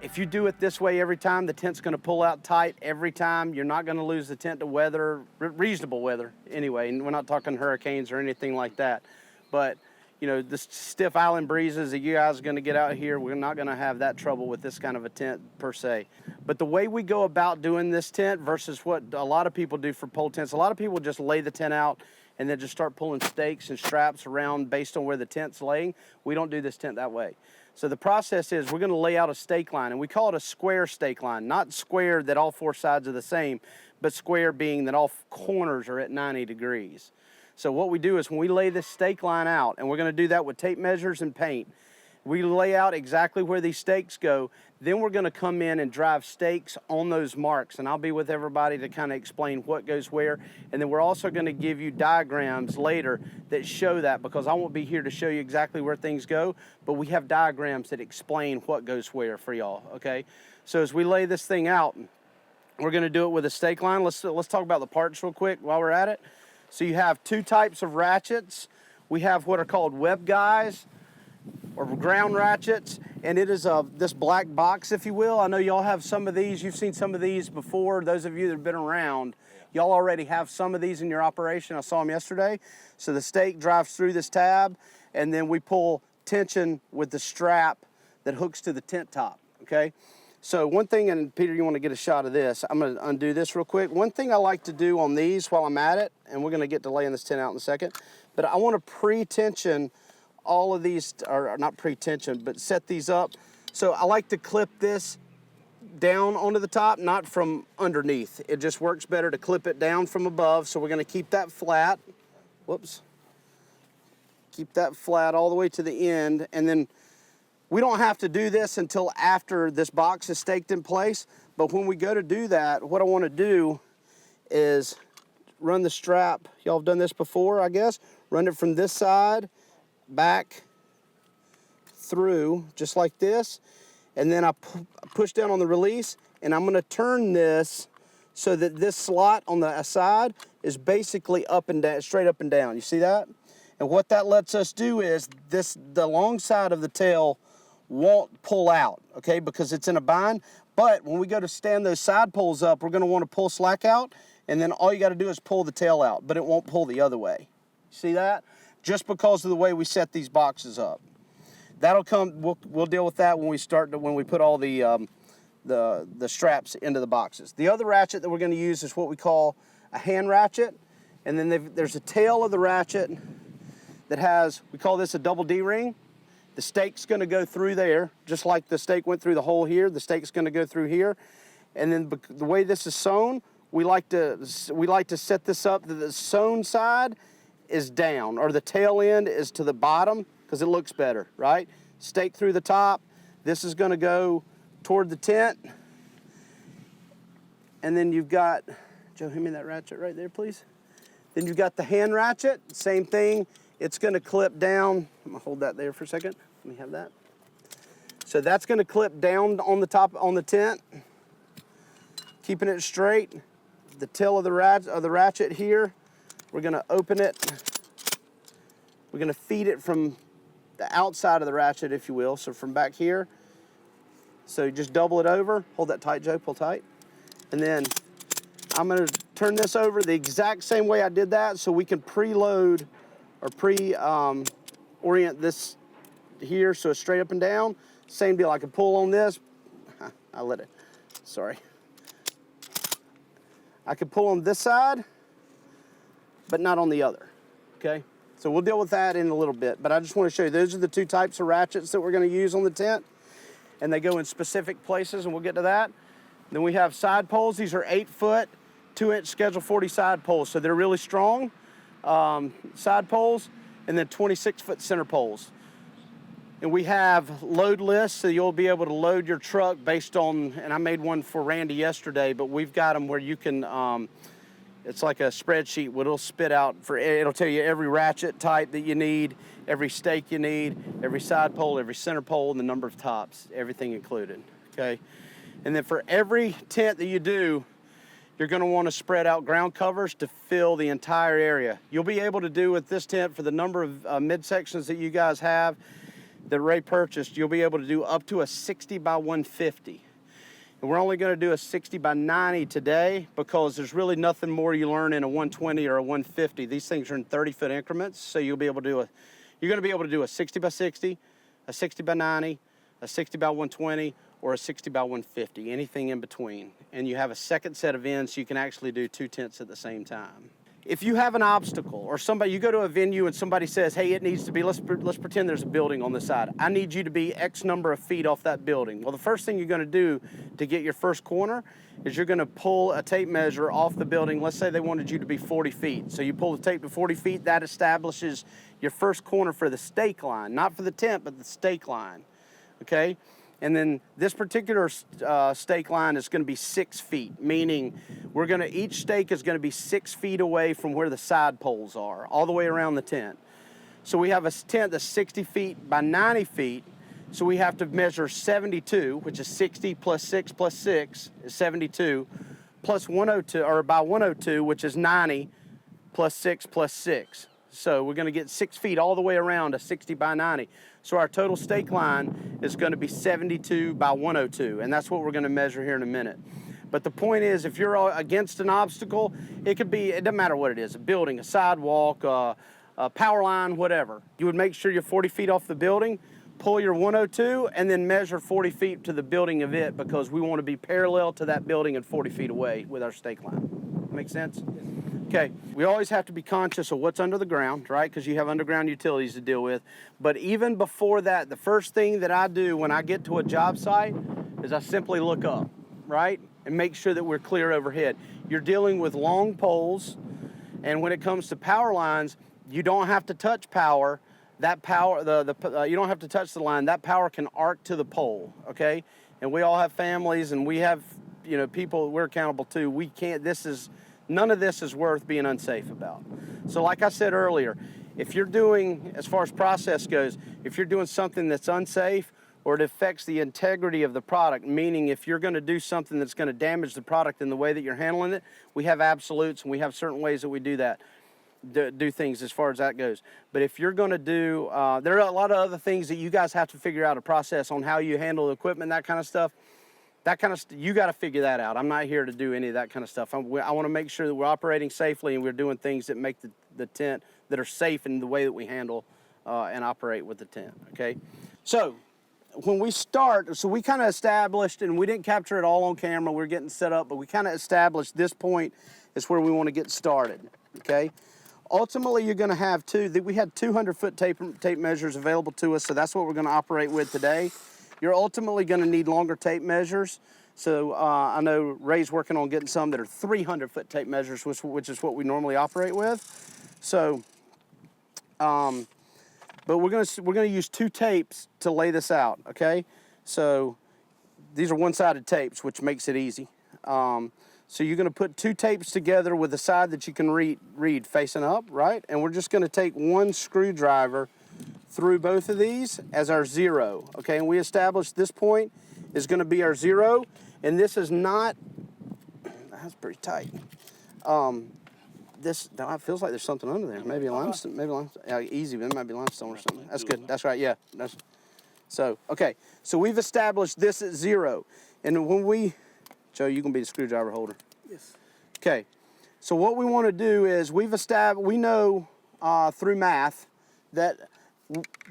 If you do it this way every time, the tent's gonna pull out tight every time. You're not gonna lose the tent to weather, reasonable weather anyway. And we're not talking hurricanes or anything like that. But you know, the stiff island breezes that you guys are gonna get out here, we're not gonna have that trouble with this kind of a tent per se. But the way we go about doing this tent versus what a lot of people do for pole tents, a lot of people just lay the tent out and then just start pulling stakes and straps around based on where the tent's laying. We don't do this tent that way. So the process is we're gonna lay out a stake line, and we call it a square stake line, not square that all four sides are the same, but square being that all corners are at 90 degrees. So what we do is when we lay this stake line out, and we're gonna do that with tape measures and paint, we lay out exactly where these stakes go, then we're gonna come in and drive stakes on those marks, and I'll be with everybody to kind of explain what goes where, and then we're also gonna give you diagrams later that show that, because I won't be here to show you exactly where things go, but we have diagrams that explain what goes where for y'all, okay? So as we lay this thing out, we're gonna do it with a stake line. Let's talk about the parts real quick while we're at it. So you have two types of ratchets. We have what are called web guys, or ground ratchets, and it is this black box, if you will. I know y'all have some of these. You've seen some of these before. Those of you that have been around, y'all already have some of these in your operation. I saw them yesterday. So the stake drives through this tab, and then we pull tension with the strap that hooks to the tent top, okay? So one thing, and Peter, you want to get a shot of this. I'm going to undo this real quick. One thing I like to do on these while I'm at it, and we're going to get to laying this tent out in a second, but I want to pre-tension all of these, or not pre-tension, but set these up. So I like to clip this down onto the top, not from underneath. It just works better to clip it down from above. So we're gonna keep that flat. Whoops. Keep that flat all the way to the end. And then we don't have to do this until after this box is staked in place. But when we go to do that, what I wanna do is run the strap. Y'all have done this before, I guess. Run it from this side back through, just like this, and then I push down on the release, and I'm gonna turn this so that this slot on the side is basically up and down, straight up and down. You see that? And what that lets us do is the long side of the tail won't pull out, okay, because it's in a bind. But when we go to stand those side poles up, we're gonna wanna pull slack out, and then all you gotta do is pull the tail out, but it won't pull the other way. See that? Just because of the way we set these boxes up. That'll come, we'll deal with that when we put all the straps into the boxes. The other ratchet that we're gonna use is what we call a hand ratchet. And then there's a tail of the ratchet that has, we call this a double D ring. The stake's gonna go through there, just like the stake went through the hole here, the stake's gonna go through here. And then the way this is sewn, we like to set this up that the sewn side is down, or the tail end is to the bottom, because it looks better, right? Stake through the top. This is gonna go toward the tent. And then you've got, Joe, hand me that ratchet right there, please. Then you've got the hand ratchet, same thing. It's gonna clip down. I'm gonna hold that there for a second. Let me have that. So that's gonna clip down on the top, on the tent, keeping it straight. The tail of the ratchet here, we're gonna open it. We're gonna feed it from the outside of the ratchet, if you will, so from back here. So you just double it over. Hold that tight, Joe, pull tight. And then I'm gonna turn this over the exact same way I did that, so we can preload or orient this here so it's straight up and down. Same deal, I can pull on this. Sorry. I can pull on this side, but not on the other, okay? So we'll deal with that in a little bit, but I just want to show you, those are the two types of ratchets that we're going to use on the tent, and they go in specific places, and we'll get to that. Then we have side poles. These are 8-foot, 2-inch Schedule 40 side poles, so they're really strong side poles, and then 26-foot center poles. And we have load lists, so you'll be able to load your truck based on, and I made one for Randy yesterday, but we've got them where you can, it's like a spreadsheet where it'll spit out, it'll tell you every ratchet type that you need, every stake you need, every side pole, every center pole, and the number of tops, everything included, okay? And then for every tent that you do, you're gonna wanna spread out ground covers to fill the entire area. You'll be able to do with this tent for the number of midsections that you guys have, that Ray purchased, you'll be able to do up to a 60 by 150. And we're only going to do a 60 by 90 today because there's really nothing more you learn in a 120 or a 150. These things are in 30-foot increments, so you'll be able to do you're going to be able to do a 60 by 60, a 60 by 90, a 60 by 120, or a 60 by 150, anything in between. And you have a second set of ends so you can actually do 2 tents at the same time. If you have an obstacle or you go to a venue and somebody says, hey, it needs to be, let's pretend there's a building on this side. I need you to be X number of feet off that building. Well, the first thing you're gonna do to get your first corner is you're gonna pull a tape measure off the building. Let's say they wanted you to be 40 feet. So you pull the tape to 40 feet, that establishes your first corner for the stake line, not for the tent, but the stake line, okay? And then this particular stake line is going to be 6 feet, meaning each stake is going to be 6 feet away from where the side poles are, all the way around the tent. So we have a tent that's 60 feet by 90 feet, so we have to measure 72, which is 60 plus 6 plus 6 is 72, plus 102, or by 102, which is 90, plus 6 plus 6. So we're going to get 6 feet all the way around a 60 by 90. So our total stake line is going to be 72 by 102, and that's what we're going to measure here in a minute. But the point is, if you're against an obstacle, it doesn't matter what it is, a building, a sidewalk, a power line, whatever. You would make sure you're 40 feet off the building, pull your 102, and then measure 40 feet to the building of it, because we want to be parallel to that building and 40 feet away with our stake line. Make sense? Okay, we always have to be conscious of what's under the ground, right? Because you have underground utilities to deal with. But even before that, the first thing that I do when I get to a job site is I simply look up, right? And make sure that we're clear overhead. You're dealing with long poles, and when it comes to power lines, you don't have to touch power. That power, you don't have to touch the line. That power can arc to the pole, okay? And we all have families, and we have, people we're accountable to. We can't, none of this is worth being unsafe about. So like I said earlier, if you're doing, as far as process goes, if you're doing something that's unsafe or it affects the integrity of the product, meaning if you're going to do something that's going to damage the product in the way that you're handling it, we have absolutes and we have certain ways that we do that, do things as far as that goes. But if you're going to do, there are a lot of other things that you guys have to figure out a process on how you handle the equipment, that kind of stuff. You got to figure that out. I'm not here to do any of that kind of stuff. I want to make sure that we're operating safely and we're doing things that make the tent, that are safe in the way that we handle and operate with the tent, okay? So when we start, we kind of established, and we didn't capture it all on camera, we're getting set up, but we kind of established this point is where we want to get started, okay? Ultimately, you're going to have we had 200-foot tape measures available to us, so that's what we're going to operate with today. You're ultimately going to need longer tape measures. So I know Ray's working on getting some that are 300-foot tape measures, which is what we normally operate with. So, but we're gonna use 2 tapes to lay this out. Okay, so these are one-sided tapes, which makes it easy. So you're gonna put 2 tapes together with a side that you can read facing up, right? And we're just gonna take 1 screwdriver through both of these as our 0, okay? And we established this point is going to be our 0, and this is not, that's pretty tight. It feels like there's something under there. Maybe limestone, easy, but it might be limestone or something. That's good, that's right, yeah. So, okay, so we've established this at 0, and when Joe, you can be the screwdriver holder. Yes. Okay, so what we want to do is we know through math that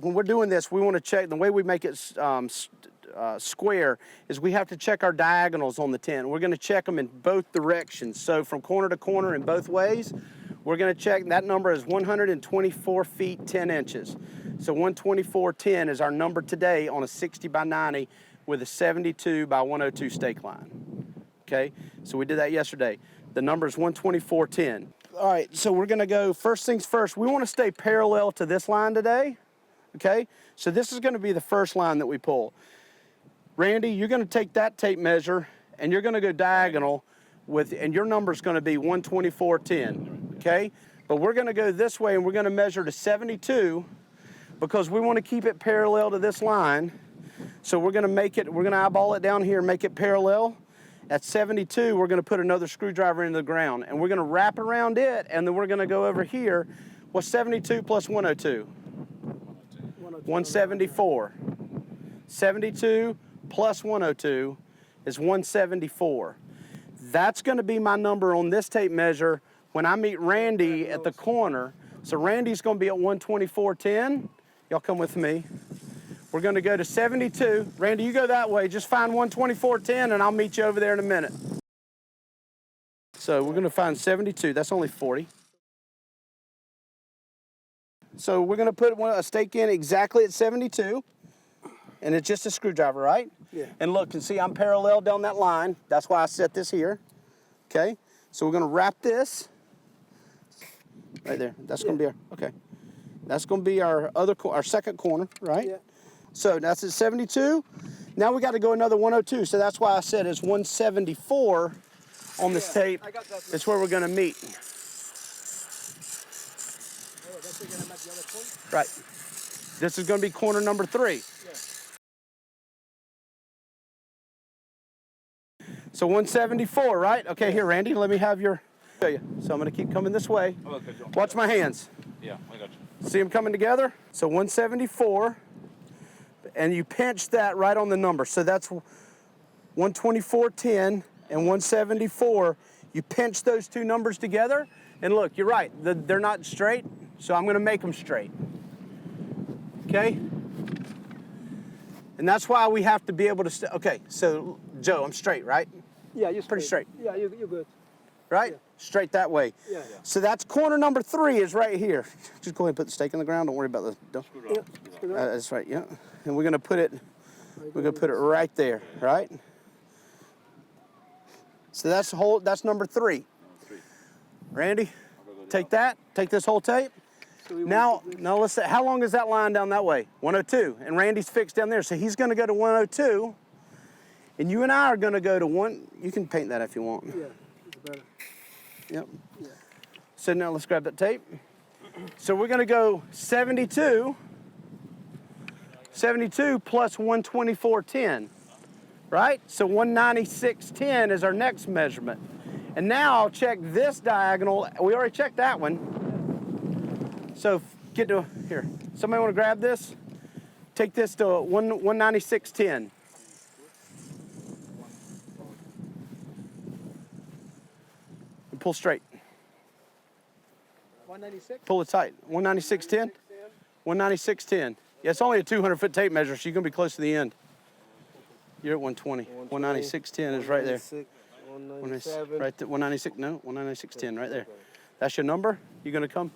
when we're doing this, we want to check, the way we make it square is we have to check our diagonals on the tent. We're going to check them in both directions. So from corner to corner in both ways, we're going to check, that number is 124 feet 10 inches. So 124.10 is our number today on a 60 by 90 with a 72 by 102 stake line. Okay, so we did that yesterday. The number is 124.10. All right, so we're going to go, first things first, we want to stay parallel to this line today. Okay, so this is going to be the first line that we pull. Randy, you're going to take that tape measure and you're going to go diagonal and your number is going to be 124.10, okay? But we're going to go this way and we're going to measure to 72 because we want to keep it parallel to this line. So we're going to eyeball it down here and make it parallel. At 72, we're going to put another screwdriver into the ground and we're going to wrap around it, and then we're going to go over here. What's 72 plus 102? 174. 72 plus 102 is 174. That's going to be my number on this tape measure when I meet Randy at the corner. So Randy's going to be at 124.10. Y'all come with me. We're going to go to 72. Randy, you go that way. Just find 124.10 and I'll meet you over there in a minute. So we're going to find 72. That's only 40. So we're going to put a stake in exactly at 72. And it's just a screwdriver, right? Yeah. And look, and see I'm parallel down that line. That's why I set this here. Okay? So we're going to wrap this right there. That's going to be our, okay. That's going to be our second corner, right? Yeah. So that's at 72. Now we got to go another 102. So that's why I said it's 174 on this tape. I got that. It's where we're going to meet. Oh, that's where you're gonna match the other point? Right. This is going to be corner number 3. Yeah. So 174, right? Okay, here, Randy, let me have your, show you. So I'm going to keep coming this way. Okay, John. Watch my hands. Yeah, I got you. See them coming together? So 174, and you pinch that right on the number. So that's 124.10 and 174. You pinch those two numbers together, and look, you're right. They're not straight, so I'm going to make them straight. Okay? And that's why we have to be able to, okay, so Joe, I'm straight, right? Yeah, you're pretty straight. Yeah, you're good. Right? Yeah. Straight that way. Yeah. So that's corner number 3 is right here. Just go ahead and put the stake in the ground. Don't worry about the. Yeah. That's right. Yeah. And we're gonna put it. We're gonna put it right there. Right. So that's number 3. Randy, take that. Take this whole tape. So Now let's say, how long is that line down that way? 102. And Randy's fixed down there. So he's gonna go to 102. And you and I are gonna go to 1. You can paint that if you want. Yeah, it's better. Yep. Yeah. So now let's grab that tape. So we're gonna go 72 plus 124.10, right? So 196.10 is our next measurement. And now I'll check this diagonal. We already checked that one. So get to, here. Somebody wanna grab this? Take this to 196.10. And pull straight. 196? Pull it tight. 196.10? 196.10. Yeah, it's only a 200-foot tape measure, so you're going to be close to the end. You're at 120. 196.10 is right there. 197. Right there. 196, no, 196.10 right there. That's your number? You going to come?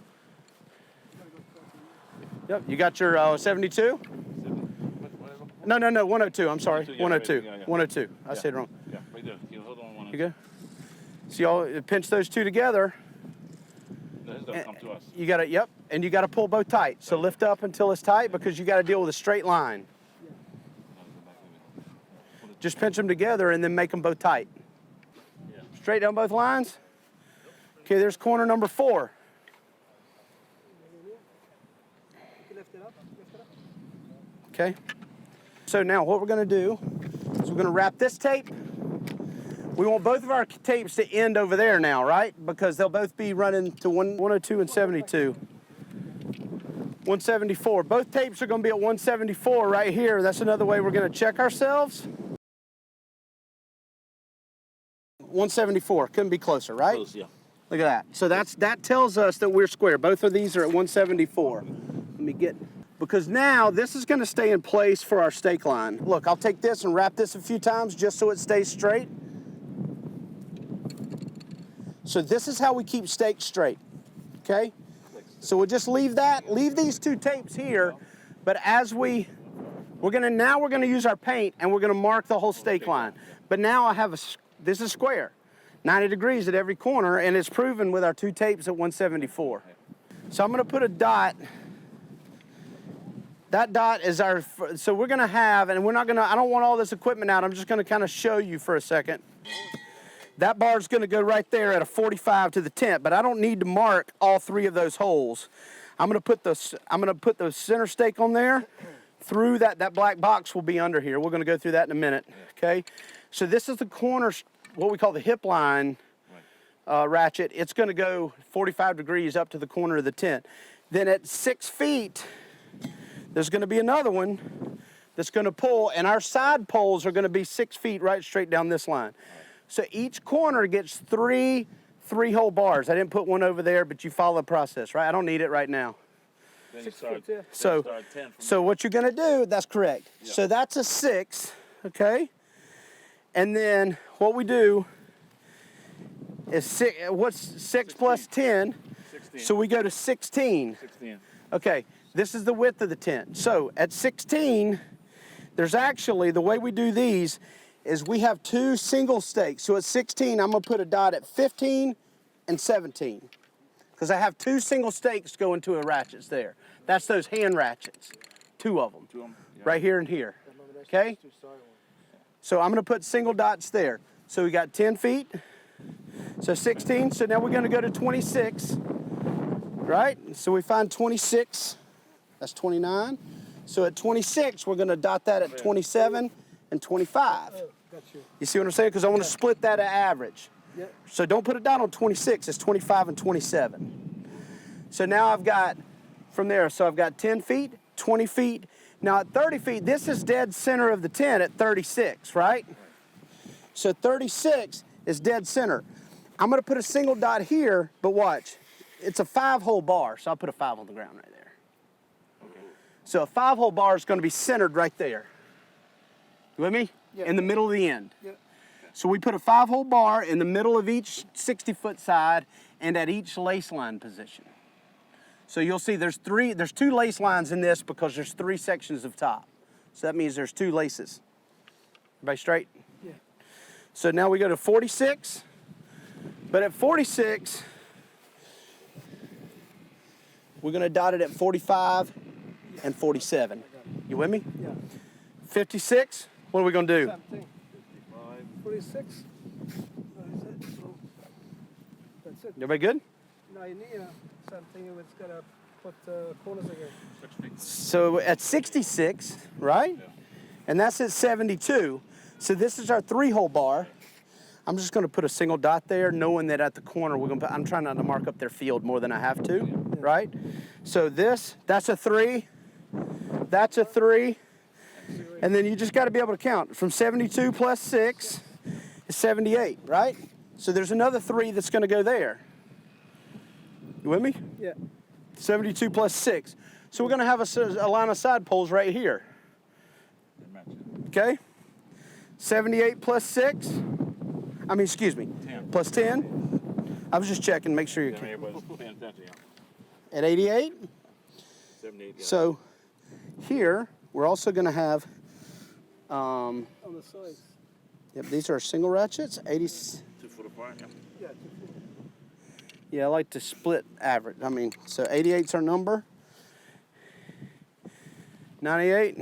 Yep, you got your 72? No, 102, I'm sorry. 102. 102. I said wrong. Yeah, right there. You hold on one. You go? So y'all pinch those two together. This is gonna come to us. You got to, yep, and you got to pull both tight. So lift up until it's tight because you got to deal with a straight line. Just pinch them together and then make them both tight. Straight down both lines. Okay, there's corner number 4. Lift it up. Okay. So now what we're going to do is we're going to wrap this tape. We want both of our tapes to end over there now, right? Because they'll both be running to 102 and 72. 174. Both tapes are going to be at 174 right here. That's another way we're going to check ourselves. 174. Couldn't be closer, right? Close, yeah. Look at that. So that tells us that we're square. Both of these are at 174. Let me get, because now this is going to stay in place for our stake line. Look, I'll take this and wrap this a few times just so it stays straight. So this is how we keep stakes straight, okay? So we'll just leave these two tapes here, but as we're gonna use our paint and we're gonna mark the whole stake line. But now this is square, 90 degrees at every corner, and it's proven with our two tapes at 174. So I'm gonna put a dot. That dot is so we're gonna have, and I don't want all this equipment out, I'm just gonna kind of show you for a second. That bar's gonna go right there at a 45 to the tent, but I don't need to mark all 3 of those holes. I'm gonna put the center stake on there. Through that black box will be under here. We're gonna go through that in a minute, okay? So this is the corner, what we call the hip line ratchet. It's gonna go 45 degrees up to the corner of the tent. Then at 6 feet, there's going to be another one that's going to pull, and our side poles are going to be 6 feet right straight down this line. So each corner gets three 3-hole bars. I didn't put one over there, but you follow the process, right? I don't need it right now. Then you start, yeah. then So, you start 10 from so what you're going to do, that's correct. Yeah. So that's a 6, okay? And then what we do is what's 6 plus 10? 16. So we go to 16. 16. Okay, this is the width of the tent. So at 16, there's actually, the way we do these is we have 2 single stakes. So at 16, I'm gonna put a dot at 15 and 17. Because I have 2 single stakes going to a ratchets there. That's those hand ratchets, 2 of them, 2 of them. Yeah. right here and here, okay? So I'm gonna put single dots there. So we got 10 feet, so 16, so now we're gonna go to 26, right? So we find 26, that's 29. So at 26, we're gonna dot that at 27 and 25. Oh, got you. You see what I'm saying? Because I wanna split that at average. Yeah. So don't put a dot on 26, it's 25 and 27. So now I've got, from there, so I've got 10 feet, 20 feet. Now at 30 feet, this is dead center of the tent at 36, right? So 36 is dead center. I'm gonna put a single dot here, but watch. It's a 5-hole bar, so I'll put a 5 on the ground right there. So a 5-hole bar is gonna be centered right there. You with me? Yeah. In the middle of the end. Yeah. So we put a 5-hole bar in the middle of each 60-foot side and at each lace line position. So you'll see there's 2 lace lines in this because there's 3 sections of top. So that means there's 2 laces. Everybody straight? Yeah. So now we go to 46. But at 46, we're gonna dot it at 45 and 47. You with me? Yeah. 56, what are we gonna do? Same thing. 46. That is it. So that's it. Everybody good? Now you need something it's gonna put corners again. 6 feet. So at 66, right? Yeah. And that's at 72. So this is our 3-hole bar. I'm just gonna put a single dot there, knowing that at the corner we're gonna put, I'm trying not to mark up their field more than I have to, right? So that's a 3, that's a 3, and then you just gotta be able to count. From 72 plus 6 is 78, right? So there's another 3 that's gonna go there. You with me? Yeah. 72 plus 6. So we're gonna have a line of side poles right here, They match it. okay? 78 plus 6, excuse me, 10. plus 10. I was just checking, make sure Then you're everybody's paying attention. Yeah. at 88. 78. Yeah. So here, we're also gonna have, On the sides. yep, these are single ratchets, 80, 2 foot apart. Yeah. Yeah. 2 feet. yeah, I like to split average. So 88's our number. 98,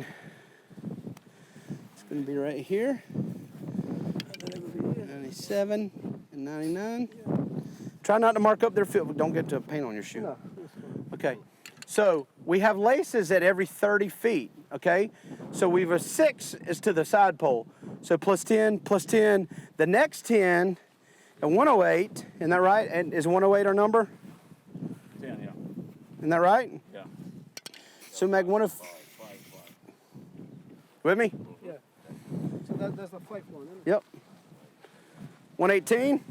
it's gonna be right here. And then it will be here. 97 and 99. Try not to mark up their field, but don't get to paint on your shoe. No, this one. Okay, so we have laces at every 30 feet, okay? So we've a 6 is to the side pole. So plus 10, plus 10. The next 10 at 108, isn't that right? And is 108 our number? 10. Yeah. Isn't that right? Yeah. So Meg, with me? Yeah. So that's the 5 one, isn't it? Yep. 118,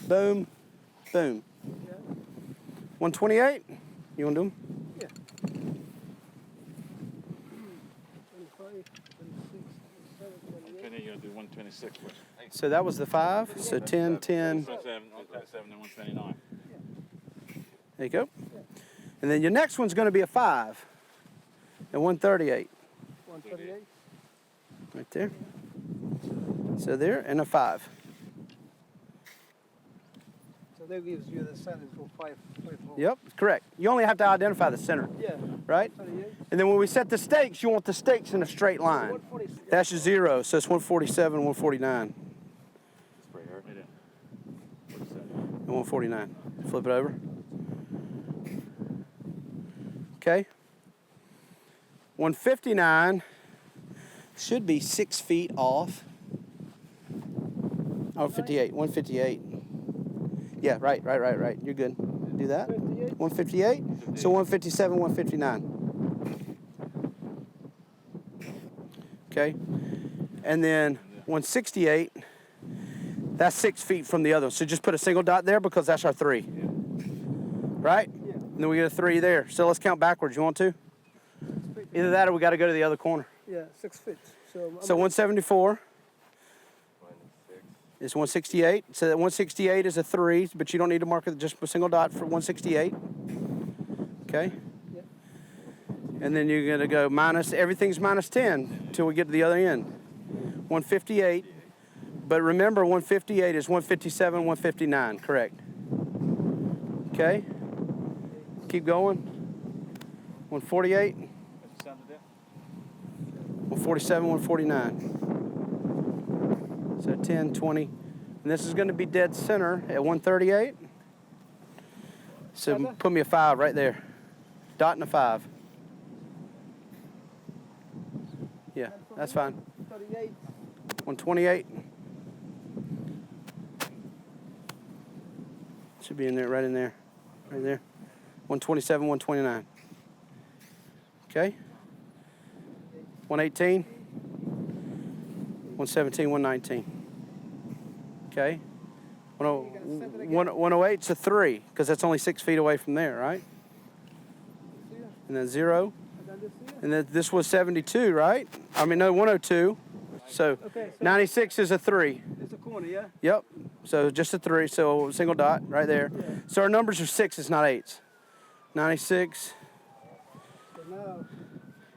boom, boom. Yeah. 128, you wanna do them? Yeah. 25, 26, 27, 28. 20, you're gonna do 126. Which, So that was the 5, so 10, 10, 7 and 129. there you go. And then your next one's gonna be a 5 at 138, 138. right there. So there, and a 5. So that gives you the center for 5 holes. Yep, correct. You only have to identify the center, Yeah. right? 38. And then when we set the stakes, you want the stakes in a straight line. 146. That's your 0, so it's 147, 149, Right here. Right there. and 149. Flip it over. Okay. 159 should be 6 feet off. Oh, 58, 158. Yeah, right. You're good. Do that. 58. 158. So 157, 159. Okay, and then 168. That's 6 feet from the other one. So just put a single dot there because that's our 3. Right? Yeah. And then we get a 3 there. So let's count backwards. You want to? Either that or we got to go to the other corner. Yeah, 6 feet. So 174 is 168. So that 168 is a 3, but you don't need to mark it just a single dot for 168. Okay? Yeah. And then you're going to go minus, everything's minus 10 until we get to the other end. 158. But remember, 158 is 157, 159, correct? Okay? Keep going. 148. 147, 149. So 10, 20. And this is going to be dead center at 138. So put me a 5 right there. Dot and a 5. Yeah, that's fine. 38. 128. Should be in there, right in there. Right there. 127, 129. Okay? 118. 117, 119. Okay? 108 is a 3, because that's only 6 feet away from there, right? And then 0. And then this was 72, right? I mean, no, 102. So Okay, so 96 is a 3. it's a corner, yeah? Yep. So just a 3. So single dot right there. Yeah. So our numbers are 6s, not 8s. 96. So now,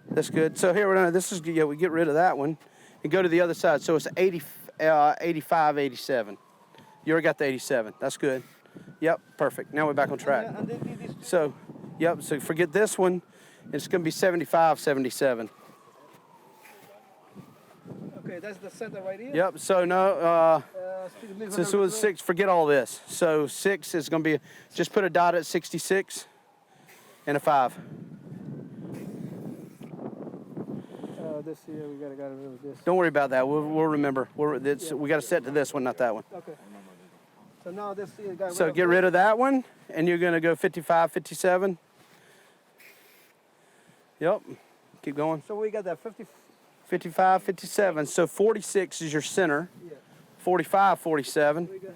That's good. So here we're gonna. This is yeah. We get rid of that one and go to the other side. So it's 80, 85, 87. You already got the 87. That's good. Yep. Perfect. Now we're back on track. and then these two. So, yep. So forget this one. It's gonna be 75, 77. Okay, that's the center right here. Yep. So no. So this was 6. Forget all this. So 6 is going to be, just put a dot at 66 and a 5. This here, we gotta get rid of this. Don't worry about that. We'll remember. We got to set to this one, not that one. Okay. So now this here, got So get rid of that one, and you're going to go 55, 57. Yep. Keep going. So we got that 50. 55, 57. So 46 is your center. Yeah. 45, 47. We got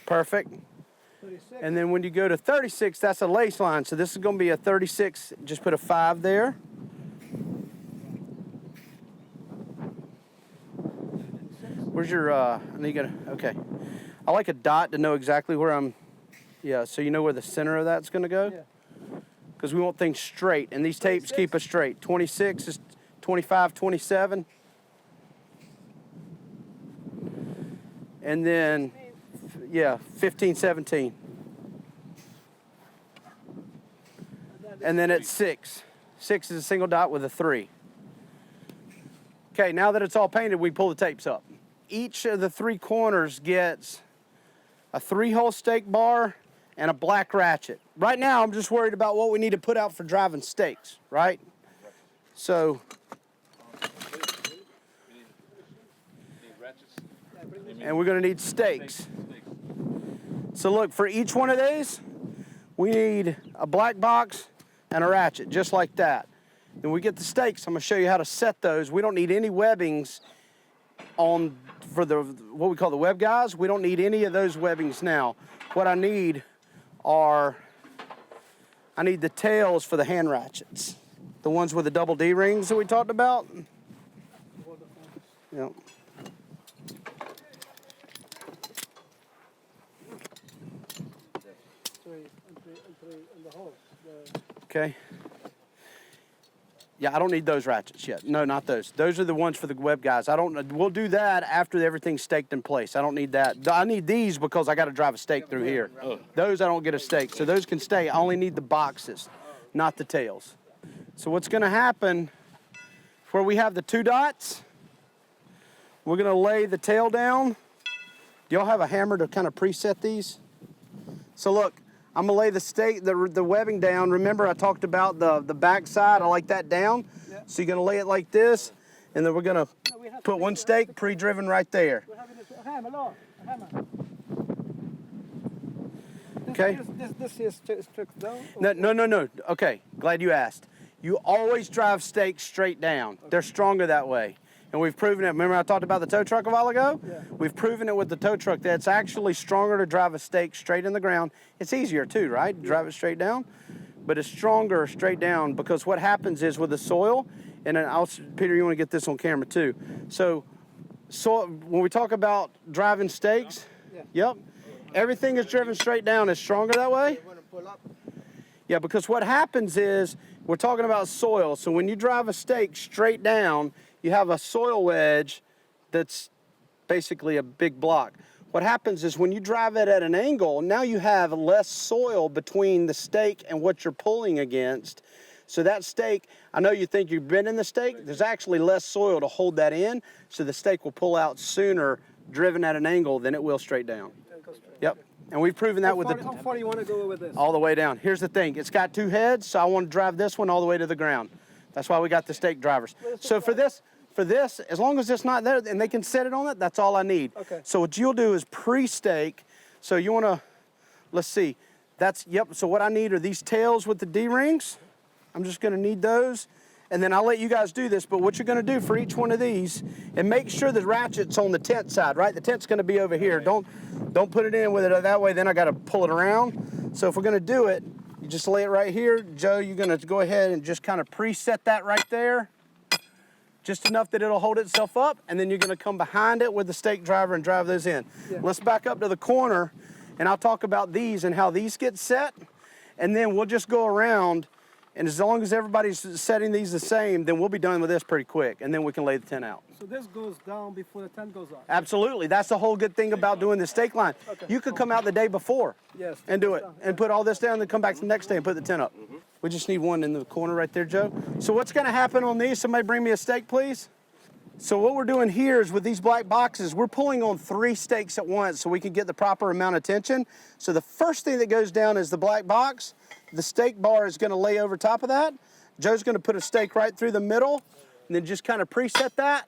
Perfect. 36. And then when you go to 36, that's a lace line. So this is going to be a 36. Just put a 5 there. Where's your, I need to, okay. I like a dot to know exactly where I'm, yeah, so you know where the center of that's going to go? Yeah. Because we want things straight, and these tapes 26? keep us straight. 26 is 25, 27. And then, yeah, 15, 17. And then it's 6. 6 is a single dot with a 3. Okay, now that it's all painted, we pull the tapes up. Each of the 3 corners gets a 3-hole stake bar and a black ratchet. Right now, I'm just worried about what we need to put out for driving stakes, right? So, and we're gonna need stakes. So look, for each one of these, we need a black box and a ratchet, just like that. Then we get the stakes. I'm gonna show you how to set those. We don't need any webbings on, for the, what we call the web guys. We don't need any of those webbings now. What I need are, I need the tails for the hand ratchets. The ones with the double D rings that we talked about. Yep. In the hole. Okay. Yeah, I don't need those ratchets yet. No, not those. Those are the ones for the web guys. We'll do that after everything's staked in place. I don't need that. I need these because I got to drive a stake through here. Those I don't get a stake, so those can stay. I only need the boxes, not the tails. So what's going to happen, where we have the 2 dots, we're going to lay the tail down. Do y'all have a hammer to kind of preset these? So look, I'm gonna lay the stake, the webbing down. Remember I talked about the back side, I like that down. Yeah. So you're gonna lay it like this, and then we're gonna put one stake pre-driven right there. We're having a hammer, no, a hammer. Okay. This is stripped down. No. Okay, glad you asked. You always drive stakes straight down. Okay. They're stronger that way. And we've proven it. Remember I talked about the tow truck a while ago? Yeah. We've proven it with the tow truck that it's actually stronger to drive a stake straight in the ground. It's easier too, right? To drive it straight down. But it's stronger straight down because what happens is with the soil, and then Peter, you want to get this on camera too. So when we talk about driving stakes, yep, everything is driven straight down. It's stronger that way. Yeah, because what happens is, we're talking about soil. So when you drive a stake straight down, you have a soil wedge that's basically a big block. What happens is when you drive it at an angle, now you have less soil between the stake and what you're pulling against. So that stake, I know you think you've been in the stake, there's actually less soil to hold that in, so the stake will pull out sooner driven at an angle than it will straight down. Yep. And we've proven that with the... How far do you want to go with this? All the way down. Here's the thing. It's got two heads, so I want to drive this one all the way to the ground. That's why we got the stake drivers. So for this, as long as it's not there and they can set it on it, that's all I need. Okay. So what you'll do is pre-stake. So you want to, let's see. So what I need are these tails with the D-rings. I'm just going to need those. And then I'll let you guys do this, but what you're going to do for each one of these, and make sure the ratchet's on the tent side, right? The tent's going to be over here. Don't put it in with it that way, then I got to pull it around. So if we're going to do it, you just lay it right here. Joe, you're going to go ahead and just kind of preset that right there, just enough that it'll hold itself up, and then you're going to come behind it with the stake driver and drive those in. Yeah. Let's back up to the corner, and I'll talk about these and how these get set, and then we'll just go around. And as long as everybody's setting these the same, then we'll be done with this pretty quick, and then we can lay the tent out. So this goes down before the tent goes up? Absolutely. That's the whole good thing about doing the stake line. Okay. You could come out the day before and do it, and put all this down, and then come back the next day and put the tent up. We just need one in the corner right there, Joe. So what's going to happen on these? Somebody bring me a stake, please. So what we're doing here is with these black boxes, we're pulling on 3 stakes at once so we can get the proper amount of tension. So the first thing that goes down is the black box. The stake bar is going to lay over top of that. Joe's going to put a stake right through the middle and then just kind of preset that.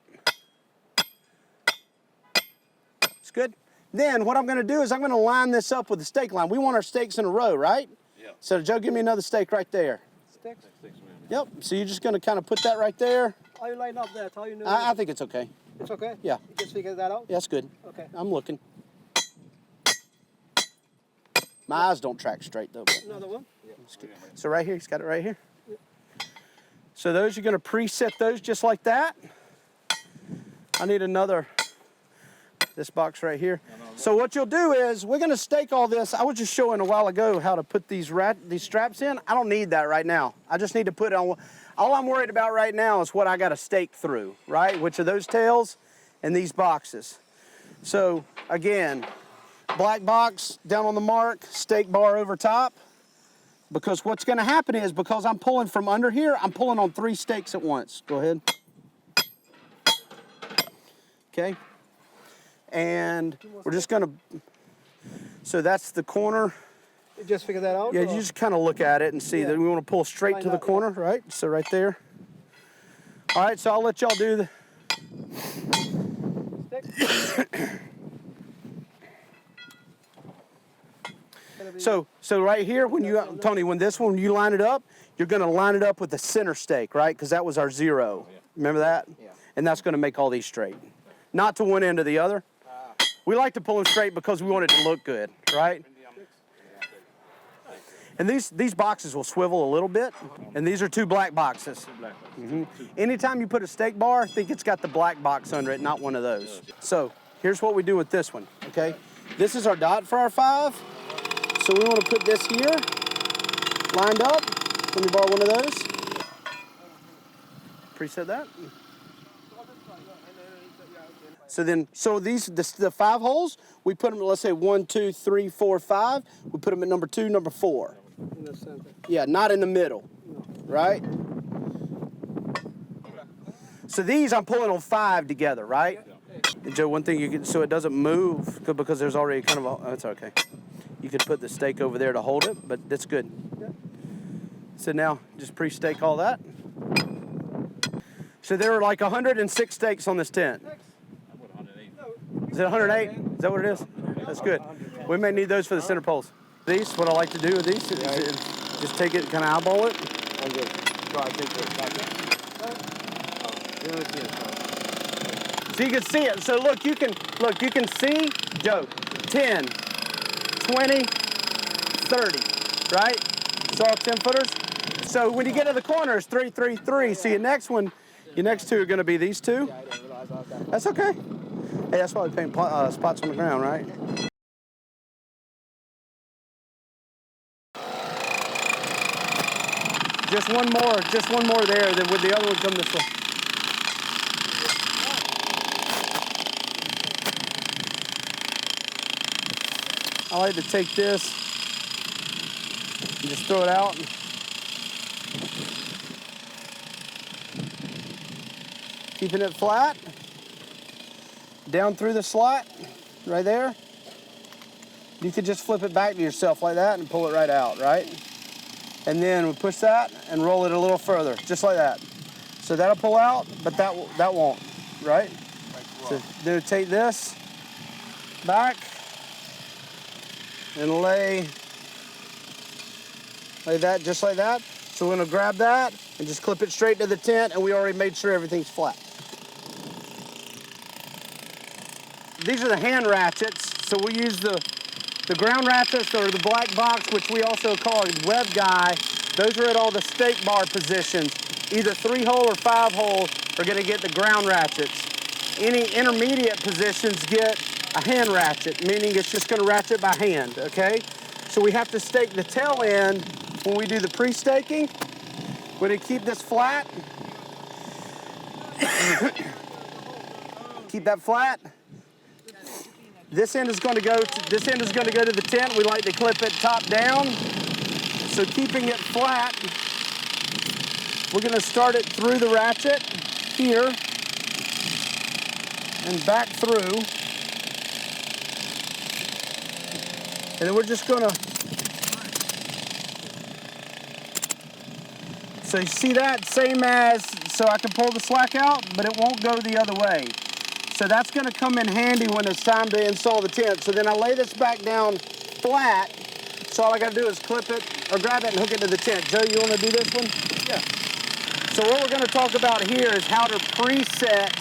It's good. Then what I'm going to do is I'm going to line this up with the stake line. We want our stakes in a row, right? Yeah. So Joe, give me another stake right there. Stakes? Yep. So you're just going to kind of put that right there. How you line up that? How you know? I think it's okay. It's okay? Yeah. You just figured that out? Yeah, that's good. Okay. I'm looking. My eyes don't track straight though. But another one? Yeah. So right here, he's got it right here. Yeah. So those, you're going to preset those just like that. I need another, this box right here. So what you'll do is, we're going to stake all this. I was just showing a while ago how to put these straps in. I don't need that right now. I just need to put it on. All I'm worried about right now is what I got to stake through, right? Which are those tails and these boxes. So again, black box down on the mark, stake bar over top. Because what's going to happen is, because I'm pulling from under here, I'm pulling on 3 stakes at once. Go ahead. Okay. And we're just going to, so that's the corner. You just figure that out? Yeah, you just kind of look at it and see that we want to pull straight to the corner, right? So right there. All right, so I'll let y'all do the... So right here, when you, Tony, when you line it up, you're going to line it up with the center stake, right? Because that was our 0. Remember that? Yeah. And that's going to make all these straight. Not to one end or the other. We like to pull them straight because we want it to look good, right? And these boxes will swivel a little bit, and these are 2 black boxes. Anytime you put a stake bar, think it's got the black box under it, not one of those. So here's what we do with this one, okay? This is our dot for our 5. So we want to put this here, lined up. Let me borrow one of those. Preset that. So the 5 holes, we put them, let's say 1, 2, 3, 4, 5. We put them at number 2, number 4. In the center. Yeah, not in the middle, right? So these I'm pulling on 5 together, right? And Joe, one thing you can, so it doesn't move, because there's already kind of a, that's okay. You could put the stake over there to hold it, but that's good. So now, just pre-stake all that. So there are like 106 stakes on this tent. Is it 108? Is that what it is? That's good. We may need those for the center poles. These, what I like to do with these is just take it, kind of eyeball it. probably take the So you can see it. So look, you can see, Joe, 10, 20, 30, right? It's all 10 footers. So when you get to the corner, it's 3, 3, 3. So your next two are going to be these two. Yeah, I didn't realize I was that. That's okay. Hey, that's why we paint spots on the ground, right? Just one more there. Then with the other one come this way. I like to take this and just throw it out. Keeping it flat. Down through the slot, right there. You could just flip it back to yourself like that and pull it right out, right? And then we push that and roll it a little further, just like that. So that'll pull out, but that won't, right? So then take this back and lay that just like that. So we're gonna grab that and just clip it straight to the tent, and we already made sure everything's flat. These are the hand ratchets. So we use the ground ratchets or the black box, which we also call a web guy. Those are at all the stake bar positions. Either 3-hole or 5-hole are gonna get the ground ratchets. Any intermediate positions get a hand ratchet, meaning it's just gonna ratchet by hand, okay? So we have to stake the tail end when we do the pre-staking. We're gonna keep this flat. Keep that flat. This end is going to go to the tent. We like to clip it top down. So keeping it flat, we're going to start it through the ratchet here and back through. And then we're just going to, so you see that? Same as, so I can pull the slack out, but it won't go the other way. So that's going to come in handy when it's time to install the tent. So then I lay this back down flat. So all I got to do is clip it or grab it and hook it to the tent. Joe, you want to do this one? Yeah. So what we're going to talk about here is how to preset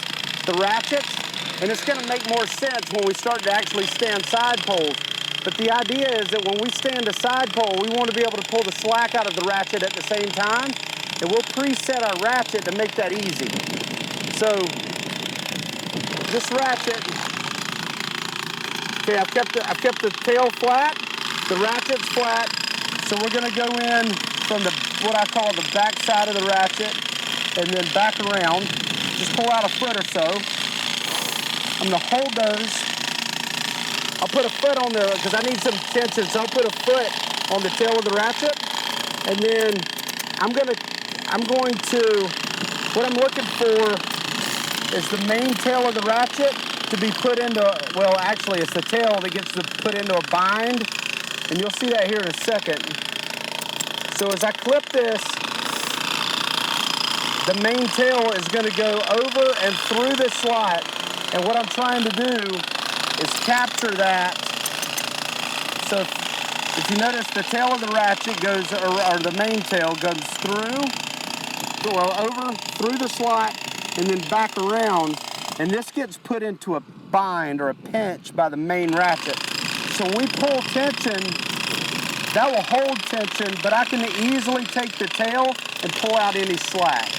the ratchets. And it's going to make more sense when we start to actually stand side poles. But the idea is that when we stand a side pole, we want to be able to pull the slack out of the ratchet at the same time. And we'll preset our ratchet to make that easy. So this ratchet, okay, I've kept the tail flat, the ratchet's flat, so we're gonna go in from what I call the back side of the ratchet and then back around. Just pull out a foot or so. I'm gonna hold those. I'll put a foot on there because I need some tension, so I'll put a foot on the tail of the ratchet, and then what I'm looking for is the main tail of the ratchet to be put into, well, actually it's the tail that gets put into a bind, and you'll see that here in a second. So as I clip this, the main tail is going to go over and through this slot, and what I'm trying to do is capture that. So if you notice, the tail of the ratchet goes, or the main tail goes over through the slot, and then back around, and this gets put into a bind or a pinch by the main ratchet. So when we pull tension, that will hold tension, but I can easily take the tail and pull out any slack.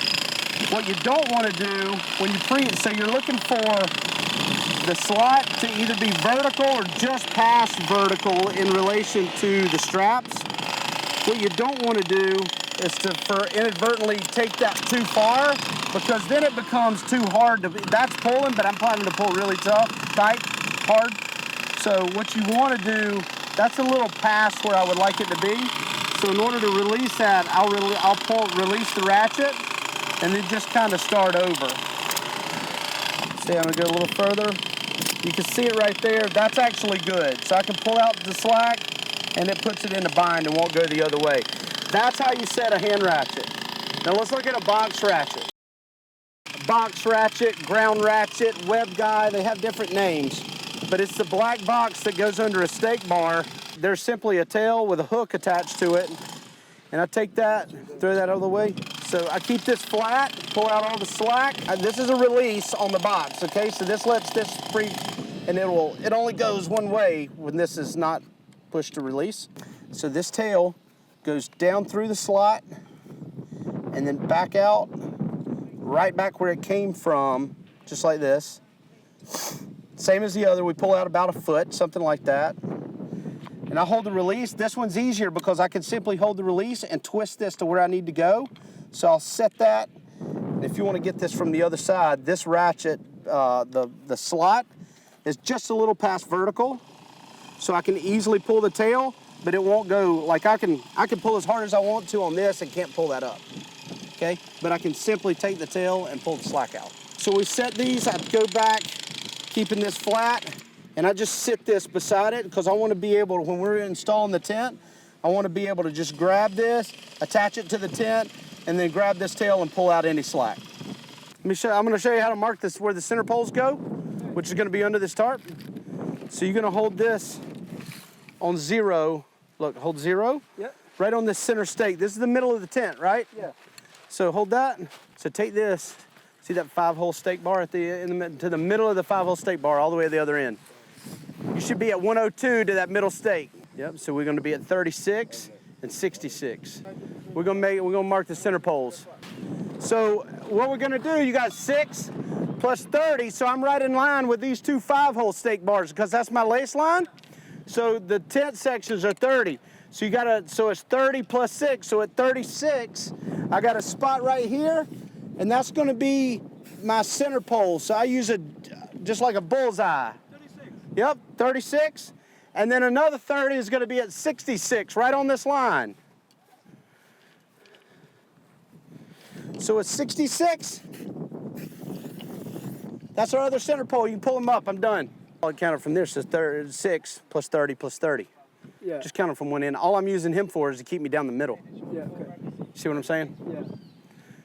What you don't want to do when so you're looking for the slot to either be vertical or just past vertical in relation to the straps. What you don't want to do is to inadvertently take that too far, because then it becomes too hard to, that's pulling, but I'm planning to pull really tight, hard. So what you want to do, that's a little past where I would like it to be. So in order to release that, I'll release the ratchet, and then just kind of start over. See, I'm gonna go a little further. You can see it right there. That's actually good. So I can pull out the slack, and it puts it in the bind and won't go the other way. That's how you set a hand ratchet. Now let's look at a box ratchet. Box ratchet, ground ratchet, web guy, they have different names, but it's the black box that goes under a stake bar. There's simply a tail with a hook attached to it, and I take that, throw that out of the way. So I keep this flat, pull out all the slack. This is a release on the box, okay? So this lets this free, and it only goes one way when this is not pushed to release. So this tail goes down through the slot and then back out, right back where it came from, just like this. Same as the other, we pull out about a foot, something like that. And I hold the release. This one's easier because I can simply hold the release and twist this to where I need to go. So I'll set that. And if you want to get this from the other side, this ratchet, the slot is just a little past vertical. So I can easily pull the tail, but it won't go, like I can pull as hard as I want to on this and can't pull that up, okay? But I can simply take the tail and pull the slack out. So we set these, I go back, keeping this flat, and I just sit this beside it because I want to be able to, when we're installing the tent, I want to be able to just grab this, attach it to the tent, and then grab this tail and pull out any slack. I'm going to show you how to mark this where the center poles go, which is going to be under this tarp. So you're going to hold this on 0. Look, hold 0. Yep. Right on this center stake. This is the middle of the tent, right? Yeah. So hold that. So take this. See that 5-hole stake bar to the middle of the 5-hole stake bar, all the way to the other end. You should be at 102 to that middle stake. Yep. So we're going to be at 36 and 66. We're going to mark the center poles. So what we're going to do, you got 6 plus 30. So I'm right in line with these 2 5-hole stake bars because that's my lace line. So the tent sections are 30. So so it's 30 plus 6. So at 36, I got a spot right here, and that's going to be my center pole. So I use just like a bullseye. 36. Yep, 36. And then another 30 is going to be at 66, right on this line. So it's 66. That's our other center pole. You can pull them up. I'm done. I'll count it from there. So 6 plus 30 plus 30. Yeah. Just count it from one end. All I'm using him for is to keep me down the middle. Yeah, okay. See what I'm saying? Yeah.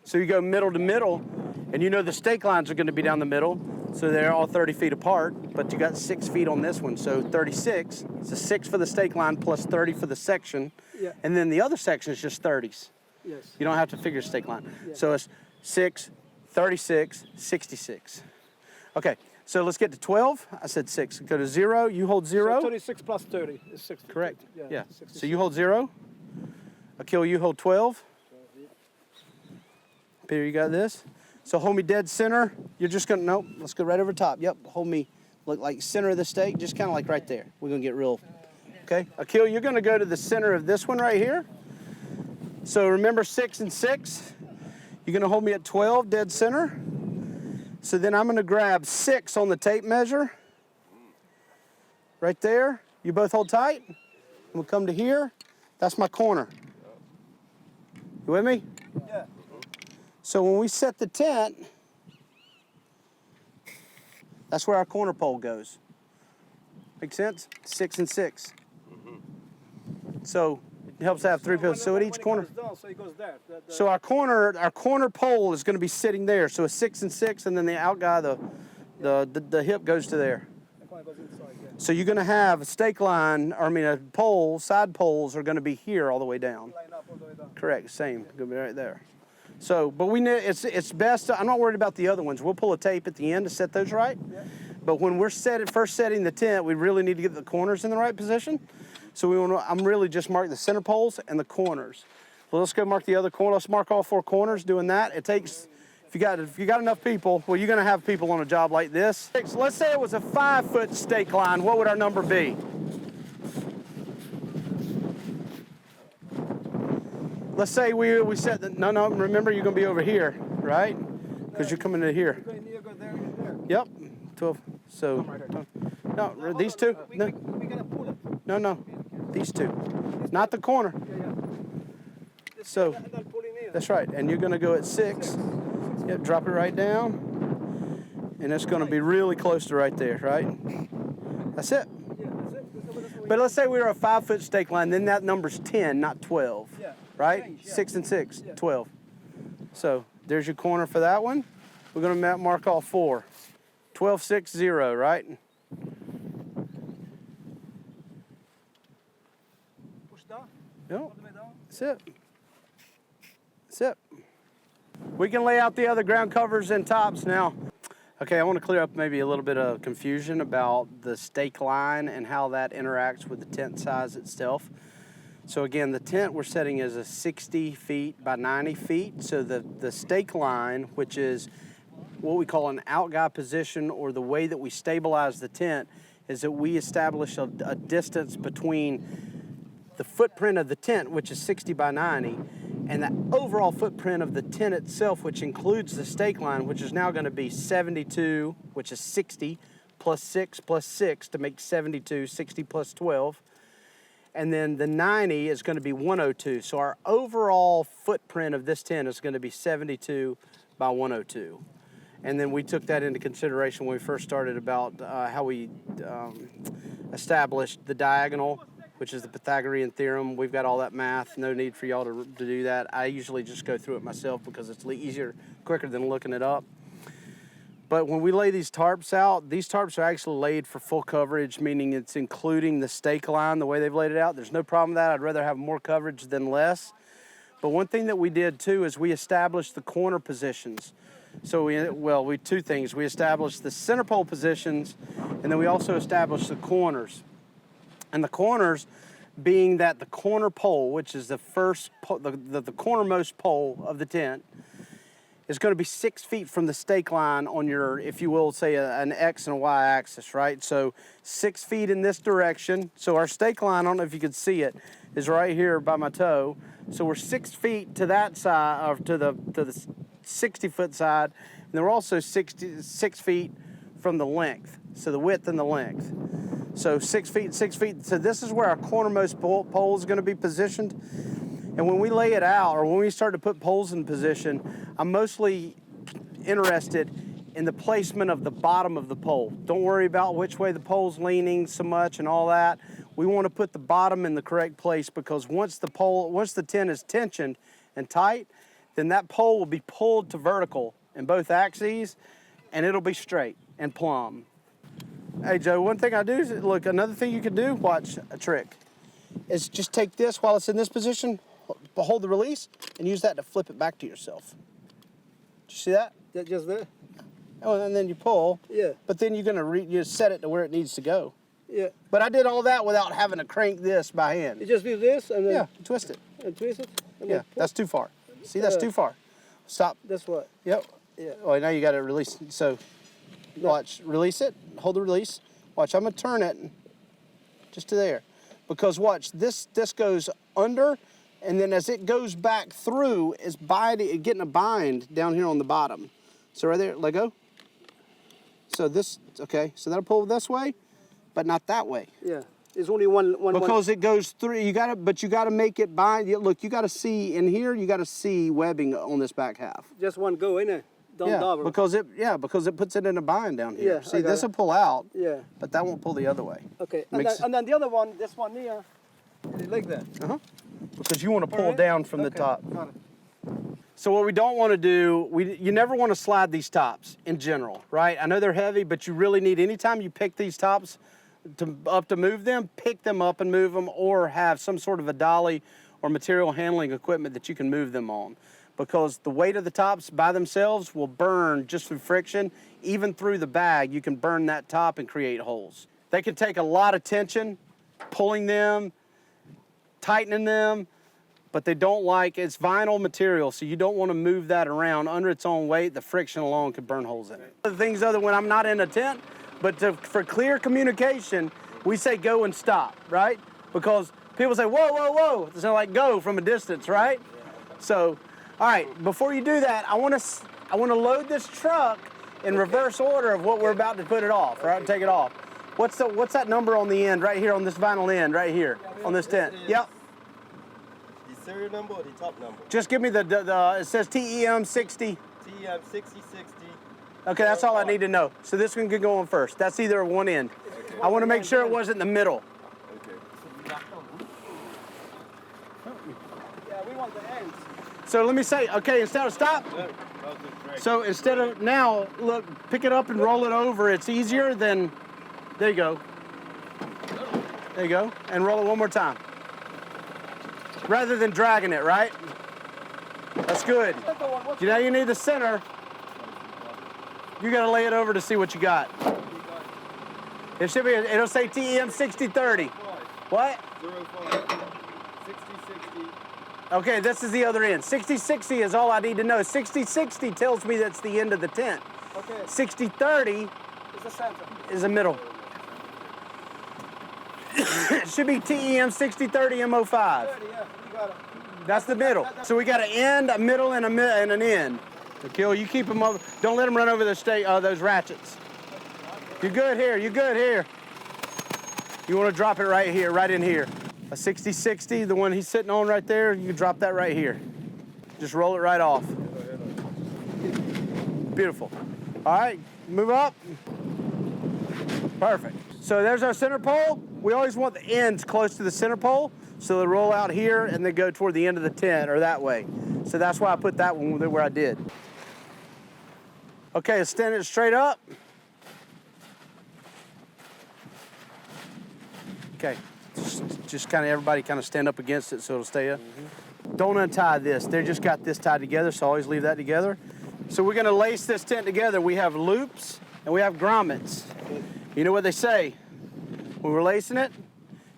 So you go middle to middle, and you know the stake lines are going to be down the middle, so they're all 30 feet apart, but you got 6 feet on this one, so 36. It's a 6 for the stake line plus 30 for the section, Yeah. and then the other section is just 30s. Yes. You don't have to figure stake line. Yeah. So it's 6, 36, 66. Okay, so let's get to 12. I said 6. Go to 0. You hold 0. So 36 plus 30 is 60. Correct. Yeah. 66. So you hold 0. Akil, you hold 12. Peter, you got this. So hold me dead center. You're just gonna, nope, let's go right over top. Yep, hold me, look like center of the stake, just kind of like right there. We're gonna get real, okay? Akil, you're gonna go to the center of this one right here. So remember 6 and 6. You're gonna hold me at 12, dead center. So then I'm gonna grab 6 on the tape measure. Right there. You both hold tight. We'll come to here. That's my corner. You with me? Yeah. So when we set the tent, that's where our corner pole goes. Make sense? 6 and 6. So it helps to have 3 poles. So at each corner. It goes down, so it goes there. So our corner pole is going to be sitting there. So a 6 and 6, and then the out guy, the hip goes to there. The corner goes inside, yeah. So you're going to have a stake line, or I mean a pole, side poles are going to be here all the way down. Line up all the way down. Correct, same, going to be right there. So, but we know it's best, I'm not worried about the other ones. We'll pull a tape at the end to set those right. Yeah. But when we're first setting the tent, we really need to get the corners in the right position. So I'm really just marking the center poles and the corners. Well, let's go mark the other corner. Let's mark all 4 corners doing that. It takes, if you got enough people, well, you're gonna have people on a job like this. Let's say it was a 5-foot stake line. What would our number be? Let's say we set the, no, remember you're gonna be over here, right? Because you're coming in here. You go there and there. Yep, 12, so, Come right here. no, these two, We no, gotta pull it. no, these two, not the corner. Yeah. So, And then pull in. that's right, and you're gonna go at 6. Yep, drop it right down, and it's gonna be really close to right there, right? That's it. Yeah, that's it. But let's say we were a 5-foot stake line, then that number's 10, not 12. Yeah. Right? Change, yeah. 6 and 6, Yeah. 12. So there's your corner for that one. We're gonna mark all 4. 12, 6, 0, right? Push down. Yep, All the way down. that's it. That's it. We can lay out the other ground covers and tops now. Okay, I want to clear up maybe a little bit of confusion about the stake line and how that interacts with the tent size itself. So again, the tent we're setting is a 60 feet by 90 feet. So the stake line, which is what we call an out guy position, or the way that we stabilize the tent, is that we establish a distance between the footprint of the tent, which is 60 by 90, and the overall footprint of the tent itself, which includes the stake line, which is now going to be 72, which is 60, plus 6 plus 6 to make 72, 60 plus 12. And then the 90 is going to be 102. So our overall footprint of this tent is going to be 72 by 102. And then we took that into consideration when we first started about how we established the diagonal, which is the Pythagorean theorem. We've got all that math. No need for y'all to do that. I usually just go through it myself because it's easier, quicker than looking it up. But when we lay these tarps out, these tarps are actually laid for full coverage, meaning it's including the stake line the way they've laid it out. There's no problem with that. I'd rather have more coverage than less. But one thing that we did too is we established the corner positions. So we two things. We established the center pole positions, and then we also established the corners. And the corners being that the corner pole, which is the first, the cornermost pole of the tent, is going to be 6 feet from the stake line on your, if you will, say an X and a Y axis, right? So 6 feet in this direction. So our stake line, I don't know if you can see it, is right here by my toe. So we're 6 feet to that side, or to the 60-foot side, and then we're also 6 feet from the length. So the width and the length. So 6 feet, 6 feet. So this is where our cornermost pole is going to be positioned. And when we lay it out, or when we start to put poles in position, I'm mostly interested in the placement of the bottom of the pole. Don't worry about which way the pole's leaning so much and all that. We want to put the bottom in the correct place, because once the tent is tensioned and tight, then that pole will be pulled to vertical in both axes, and it'll be straight and plumb. Hey Joe, one thing I do is, look, another thing you can do, watch a trick, is just take this while it's in this position, hold the release, and use that to flip it back to yourself. Did you see that? That just there? Oh, and then you pull. Yeah. But then you're gonna you set it to where it needs to go. Yeah. But I did all that without having to crank this by hand. You just do this and then... Yeah, twist it. And twist it? And Yeah, then pull? that's too far. See, that's too far. Stop. That's what? Yep. Yeah. Oh, now you got to release. So, watch. Release it. Hold the release. Watch. I'm gonna turn it just to there, because watch. This goes under, and then as it goes back through, it's getting a bind down here on the bottom. So right there, let go. So this, okay. So that'll pull this way, but not that way. Yeah. It's only one. Because it goes through. You gotta make it bind. Look, you gotta see in here. You gotta see webbing on this back half. Just one go, innit? Don't double. Because it puts it in a bind down here. Yeah, See, this will pull out. Yeah. But that won't pull the other way. Okay. And then the other one, this one here, like that. Because you want to pull Alright. down from the Okay, top. got it. So what we don't want to do, you never want to slide these tops in general, right? I know they're heavy, but you really need, anytime you pick these tops up to move them, pick them up and move them, or have some sort of a dolly or material handling equipment that you can move them on. Because the weight of the tops by themselves will burn just through friction. Even through the bag, you can burn that top and create holes. They can take a lot of tension, pulling them, tightening them, but they don't like, it's vinyl material, so you don't want to move that around under its own weight. The friction alone could burn holes in it. Other things other when I'm not in a tent, but for clear communication, we say go and stop, right? Because people say, whoa, whoa, whoa. It's not like go from a distance, right? So, all right, before you do that, I want to load this truck in reverse order of what we're about to put it off, right? Take it off. What's that number on the end, right here on this vinyl end, right here on this tent? Yep. The serial number or the top number? Just give me it says TEM 60. TEM 6060. Okay, that's all I need to know. So this one could go on first. That's either one end. I want to make sure it wasn't in the middle. Yeah, we want the ends. So let me say, okay, instead of stop. So instead of now, look, pick it up and roll it over. It's easier than, there you go. There you go. And roll it one more time. Rather than dragging it, right? That's good. Second one, what's Now you need the center. You gotta lay it over to see what you got. It should be, it'll say TEM 6030. What? 05. 6060. Okay, this is the other end. 6060 is all I need to know. 6060 tells me that's the end of the tent. okay? 6030 It's the center. is the middle. It should be TEM 6030 MO5. 30, yeah, you got it. That's the middle. So we got an end, a middle, and an end. So, Kill, you keep them over. Don't let them run over those ratchets. You're good here. You're good here. You want to drop it right here, right in here. A 6060, the one he's sitting on right there, you can drop that right here. Just roll it right off. Beautiful. All right, move up. Perfect. So there's our center pole. We always want the ends close to the center pole, so they roll out here and then go toward the end of the tent or that way. So that's why I put that one where I did. Okay, stand it straight up. Okay, just kind of everybody kind of stand up against it so it'll stay up. Don't untie this. They just got this tied together, so always leave that together. So we're gonna lace this tent together. We have loops and we have grommets. You know what they say? When we're lacing it,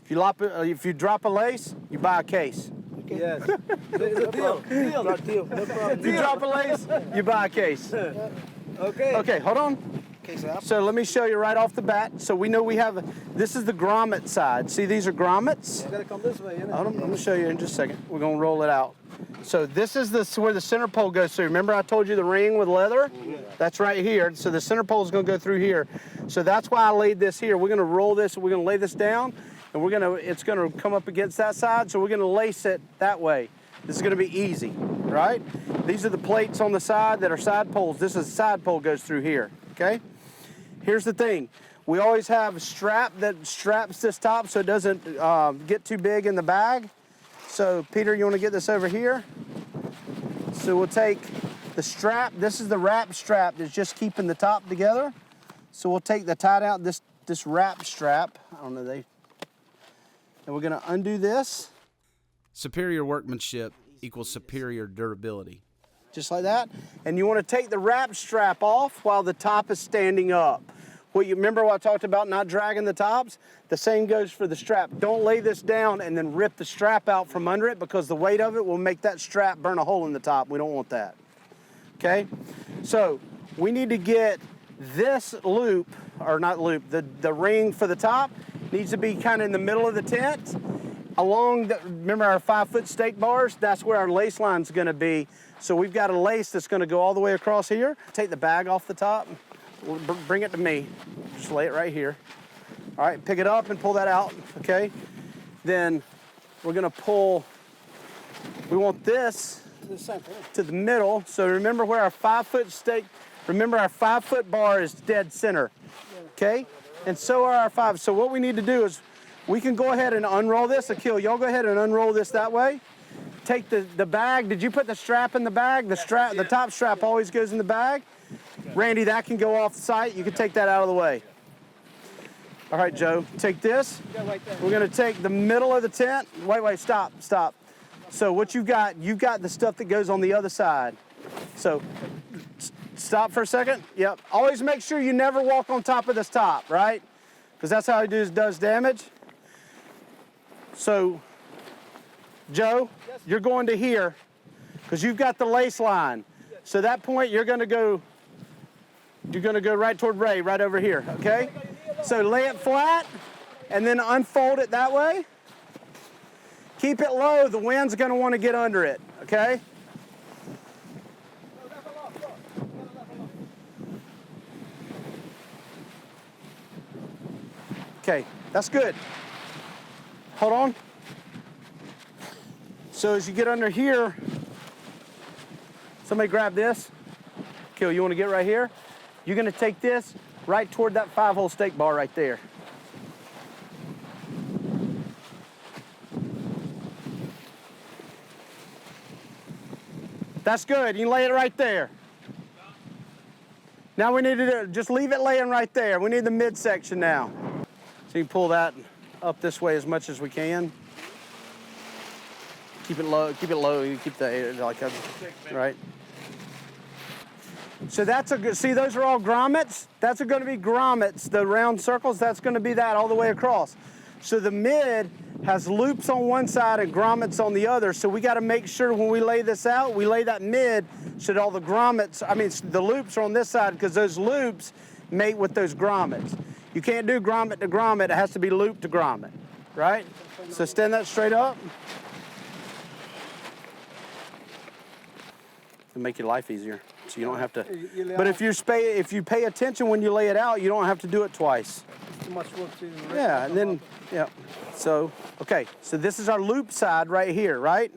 if you drop a lace, you buy a case. Yes. It's a deal. Deal. No problem. If you drop a lace, you buy a case. Okay. Okay, hold on. Case out. So let me show you right off the bat. So we know we have, this is the grommet side. See, these are grommets. You gotta come this way, innit? Hold on, I'm gonna show you in just a second. We're gonna roll it out. So this is where the center pole goes through. Remember I told you the ring with leather? That's right here. So the center pole is gonna go through here. So that's why I laid this here. We're gonna roll this, we're gonna lay this down, and it's gonna come up against that side, so we're gonna lace it that way. This is gonna be easy, right? These are the plates on the side that are side poles. This is the side pole goes through here, okay? Here's the thing. We always have a strap that straps this top so it doesn't get too big in the bag. So Peter, you wanna get this over here? So we'll take the strap. This is the wrap strap that's just keeping the top together. So we'll take the tie down, this wrap strap. I don't know, and we're gonna undo this. Superior workmanship equals superior durability. Just like that. And you wanna take the wrap strap off while the top is standing up. Well, you remember what I talked about not dragging the tops? The same goes for the strap. Don't lay this down and then rip the strap out from under it because the weight of it will make that strap burn a hole in the top. We don't want that, okay? So we need to get this loop, or not loop, the ring for the top needs to be kind of in the middle of the tent. Remember our 5-foot stake bars? That's where our lace line's gonna be. So we've got a lace that's gonna go all the way across here. Take the bag off the top. Bring it to me. Just lay it right here. All right, pick it up and pull that out, okay? Then we're gonna pull, we want this To the center. to the middle. So remember where our 5-foot stake, remember our 5-foot bar is dead center, okay? And so are our 5. So what we need to do is we can go ahead and unroll this. Akil, y'all go ahead and unroll this that way. Take the bag. Did you put the strap in the bag? The top strap always goes in the bag. Randy, that can go off the site. You can take that out of the way. All right, Joe, take this. Right there. We're gonna take the middle of the tent. Wait, stop. So what you've got the stuff that goes on the other side. So stop for a second. Yep, always make sure you never walk on top of this top, right? Because that's how it does damage. So, Joe, you're going to here because you've got the lace line. So that point, you're gonna go right toward Ray, right over here, okay? So lay it flat and then unfold it that way. Keep it low, the wind's gonna wanna get under it, okay? Okay, that's good. Hold on. So as you get under here, somebody grab this. Kill, you wanna get right here? You're gonna take this right toward that 5-hole stake bar right there. That's good, you can lay it right there. Now we need to just leave it laying right there. We need the midsection now. So you can pull that up this way as much as we can. Keep it low. Keep it low. You keep the air like a, right. So that's a good. See, those are all grommets. That's going to be grommets. The round circles. That's going to be that all the way across. So the mid has loops on one side and grommets on the other. So we got to make sure when we lay this out, we lay that mid so that all the grommets. I mean, the loops are on this side because those loops mate with those grommets. You can't do grommet to grommet. It has to be loop to grommet, right? So stand that straight up. To make your life easier, so you don't have to. But if you pay attention when you lay it out, you don't have to do it twice. It's too much work to. Yeah, and then yeah. So okay, so this is our loop side right here, right?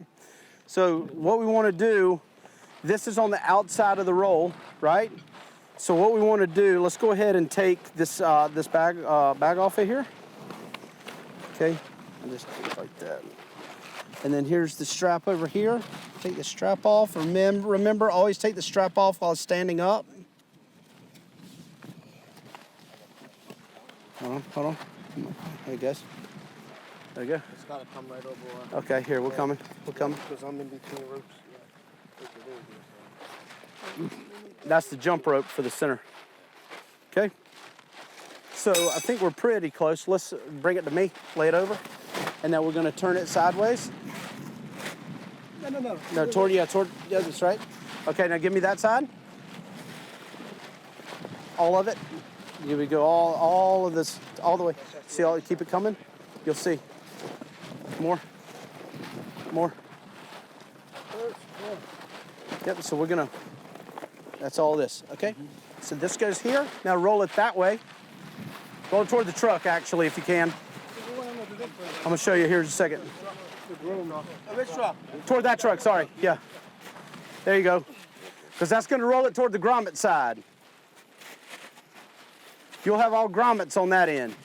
So what we want to do, this is on the outside of the roll, right? So what we want to do, let's go ahead and take this this bag off of here. Okay, and just do it like that. And then here's the strap over here. Take the strap off. Remember, always take the strap off while standing up. Hold on. There you go. There you go. It's got to come right over. Okay, here, we're coming. We're coming. Because I'm in between ropes. That's the jump rope for the center. Okay. So I think we're pretty close. Let's bring it to me. Lay it over. And now we're going to turn it sideways. No, toward, yeah, that's right. Okay, now give me that side. All of it. Here we go, all of this, all the way. See, keep it coming. You'll see. More. Yep, so we're gonna, that's all this, okay? So this goes here. Now roll it that way. Roll it toward the truck, actually, if you can. I'm gonna show you here in a second. Which truck? Toward that truck, sorry, yeah. There you go. Because that's gonna roll it toward the grommet side. You'll have all grommets on that end.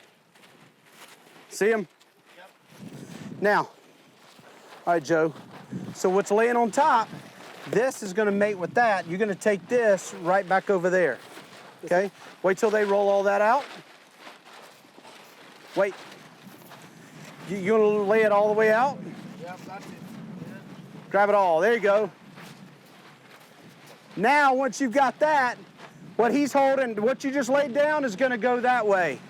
See them? Yep. Now, all right, Joe. So what's laying on top, this is gonna mate with that. You're gonna take this right back over there, okay? Wait till they roll all that out. Wait. You gonna lay it all the way out? Yeah, that's it. Grab it all, there you go. Now, once you've got that, what he's holding, what you just laid down is gonna go that way.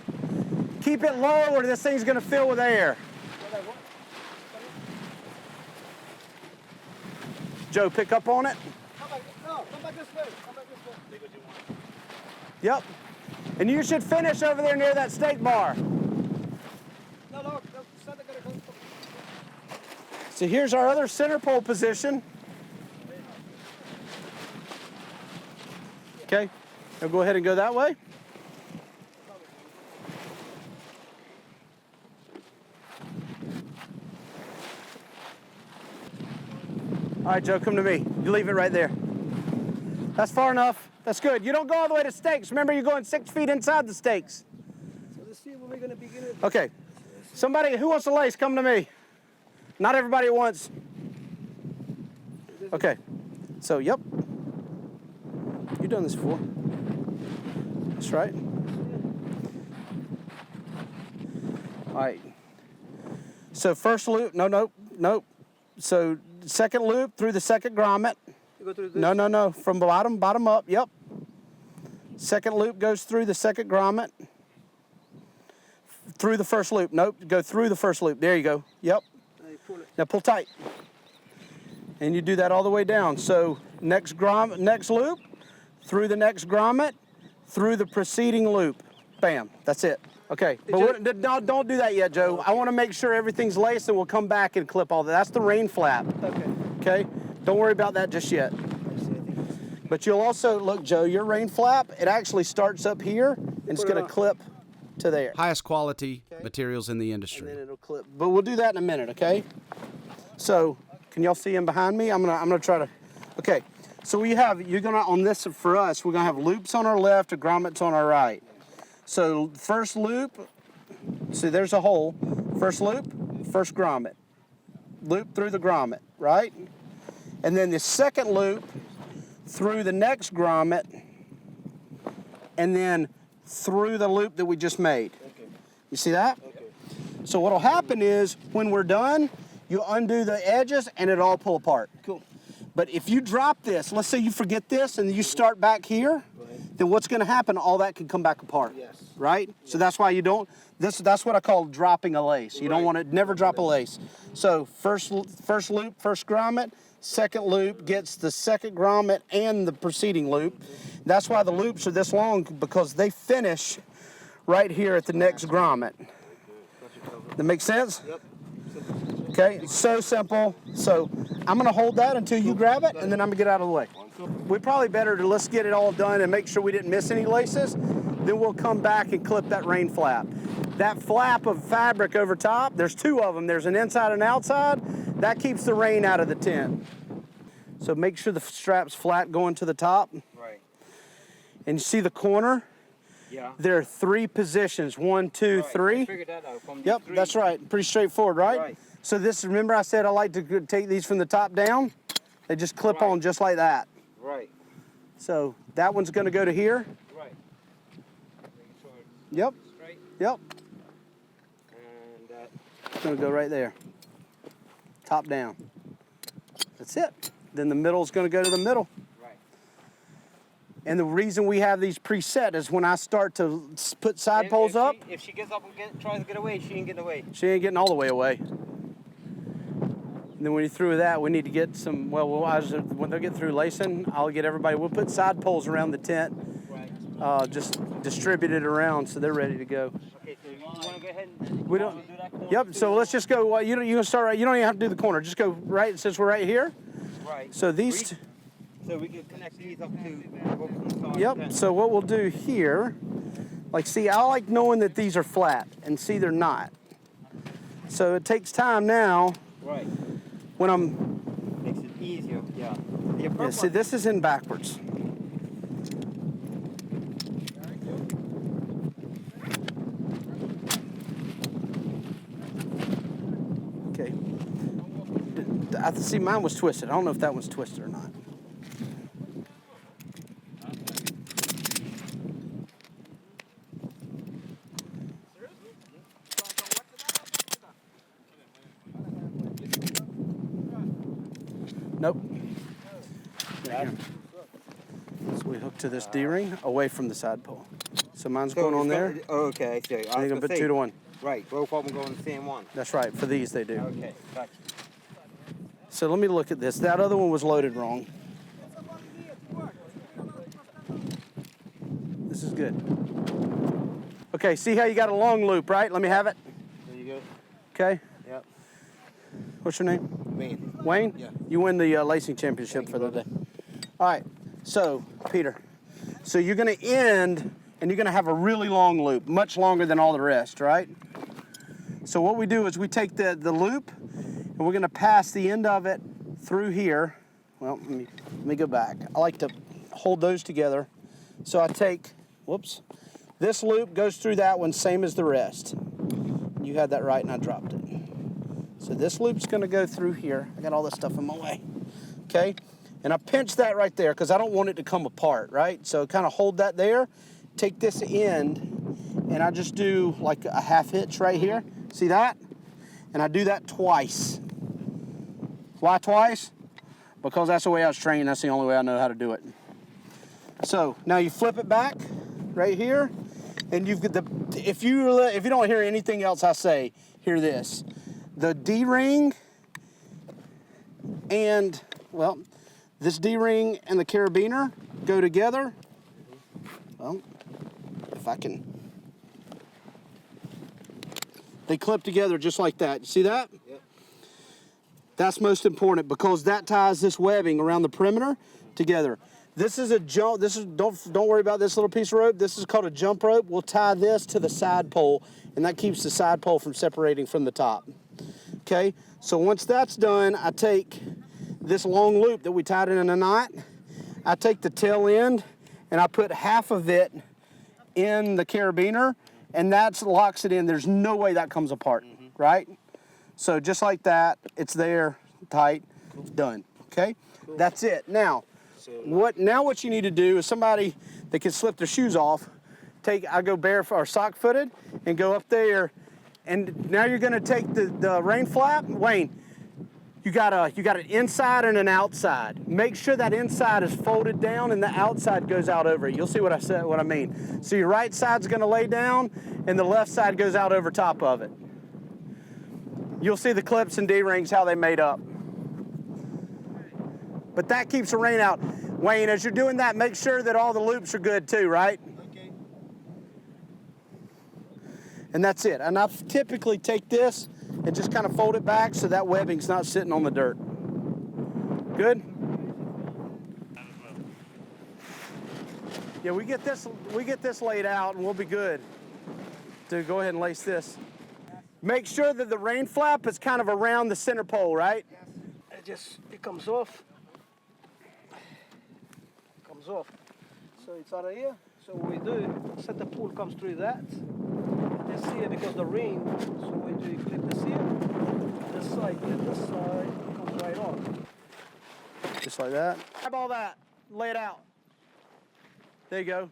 Keep it low or this thing's gonna fill with air. Joe, pick up on it. Come back this way. Come back this way. Take what you want. Yep. And you should finish over there near that steak bar. No, center gotta go. So here's our other center pole position. Okay, now go ahead and go that way. All right, Joe, come to me. You leave it right there. That's far enough. That's good. You don't go all the way to stakes. Remember, you're going 6 feet inside the stakes. So let's see when we're gonna begin it. Okay. Somebody who wants to lace, come to me. Not everybody at once. Okay. So, yep. You've done this before. That's right. All right. So first loop, nope. So second loop through the second grommet. You go through this? No. From bottom up, yep. Second loop goes through the second grommet. Through the first loop. Nope, go through the first loop. There you go. Yep. Now you pull it. Now pull tight. And you do that all the way down. So next loop, through the next grommet, through the preceding loop. Bam, that's it. Okay, but don't do that yet, Joe. I want to make sure everything's laced and we'll come back and clip all that. That's the rain flap. Okay, don't worry about that just yet. But you'll also, look, Joe, your rain flap, it actually starts up here and it's going to clip to there. Highest quality materials in the And industry. then it'll clip. But we'll do that in a minute, okay? So, can y'all see him behind me? I'm gonna try to, okay. So on this, for us, we're gonna have loops on our left and grommets on our right. So first loop, see there's a hole. First loop, first grommet. Loop through the grommet, right? And then the second loop through the next grommet, and then through the loop that we just made. Okay. You see that? Okay. So what'll happen is, when we're done, you undo the edges and it all pull apart. Cool. But if you drop this, let's say you forget this and you start back here, then what's going to happen? All that can come back apart. Yes. Right? So that's why you don't. That's what I call dropping a lace. You don't want to never drop a lace. So first loop, first grommet. Second loop gets the second grommet and the preceding loop. That's why the loops are this long, because they finish right here at the next grommet. That makes sense? Yep. Okay, so simple. So I'm gonna hold that until you grab it, and then I'm gonna get out of the way. We probably better to let's get it all done and make sure we didn't miss any laces. Then we'll come back and clip that rain flap. That flap of fabric over top, there's two of them. There's an inside and outside. That keeps the rain out of the tent. So make sure the strap's flat going to the top. Right. And you see the corner? Yeah. There are 3 positions, 1, 2, 3. I figured that out from Yep, that's right. Pretty straightforward, right? Right. So this, remember I said I like to take these from the top down? They just clip on just like that. Right. So that one's gonna go to here. Right. Yep, Straight. yep. And that. It's gonna go right there. Top down. That's it. Then the middle's gonna go to the middle. Right. And the reason we have these preset is when I start to put side poles up, If she gets up and tries to get away, she ain't getting away. she ain't getting all the way away. And then when you through that, we need to get some, when they get through lacing, I'll get everybody, we'll put side poles around the tent, Right. just distribute it around so they're ready to go. Okay, so you want to go ahead and We don't, do that corner? yep, so let's just go, well, you can start right, you don't even have to do the corner, just go right, since we're right here. Right. So these, So we can connect these up to. yep, so what we'll do here, like see, I like knowing that these are flat, and see they're not. So it takes time now, Right. when I'm, Makes it easier. Yeah. yeah, see this is in backwards. Okay. I see mine was twisted. I don't know if that one's twisted or not. Nope. Right here. So we hook to this D-ring away from the side pole. So mine's going on there. Oh, okay, I see. And you're gonna put 2 to 1. Right, both of them go on the same one. That's right. For these, they do. Okay, gotcha. So let me look at this. That other one was loaded wrong. This is good. Okay, see how you got a long loop, right? Let me have it. There you go. Okay. Yep. What's your name? Main. Wayne? Yeah. You win the lacing championship for the day. All right. So, Peter, so you're going to end, and you're going to have a really long loop, much longer than all the rest, right? So what we do is we take the loop, and we're going to pass the end of it through here. Well, let me go back. I like to hold those together. So I take, whoops, this loop goes through that one, same as the rest. You had that right, and I dropped it. So this loop's going to go through here. I got all this stuff in my way. Okay? And I pinch that right there because I don't want it to come apart, right? So kind of hold that there. Take this end, and I just do like a half hitch right here. See that? And I do that twice. Why twice? Because that's the way I was trained. That's the only way I know how to do it. So now you flip it back right here, and you've got the. If you don't hear anything else I say, hear this. The D-ring and, well, this D-ring and the carabiner go together. Well, if I can. They clip together just like that. You see that? Yep. That's most important because that ties this webbing around the perimeter together. This is a jump. This is don't worry about this little piece of rope. This is called a jump rope. We'll tie this to the side pole, and that keeps the side pole from separating from the top. Okay, so once that's done, I take this long loop that we tied in a knot. I take the tail end and I put half of it in the carabiner, and that locks it in. There's no way that comes apart, right? So just like that, it's there, tight, done. Okay, that's it. Now, what you need to do is somebody that can slip their shoes off. I go barefoot or sock-footed and go up there. And now you're going to take the rain flap. Wayne, you got an inside and an outside. Make sure that inside is folded down and the outside goes out over it. You'll see what I mean. So your right side's gonna lay down and the left side goes out over top of it. You'll see the clips and D-rings, how they made up. But that keeps the rain out. Wayne, as you're doing that, make sure that all the loops are good too, right? Okay. And that's it. And I typically take this and just kind of fold it back so that webbing's not sitting on the dirt. Good? Yeah, we get this laid out and we'll be good to go ahead and lace this. Make sure that the rain flap is kind of around the center pole, right? It comes off. Comes off. So it's out of here. So what we do, set the pool comes through that. This here because the rain. So we do clip this here. This side, clip this side, comes right on. Just like that. Grab all that, lay it out. There you go.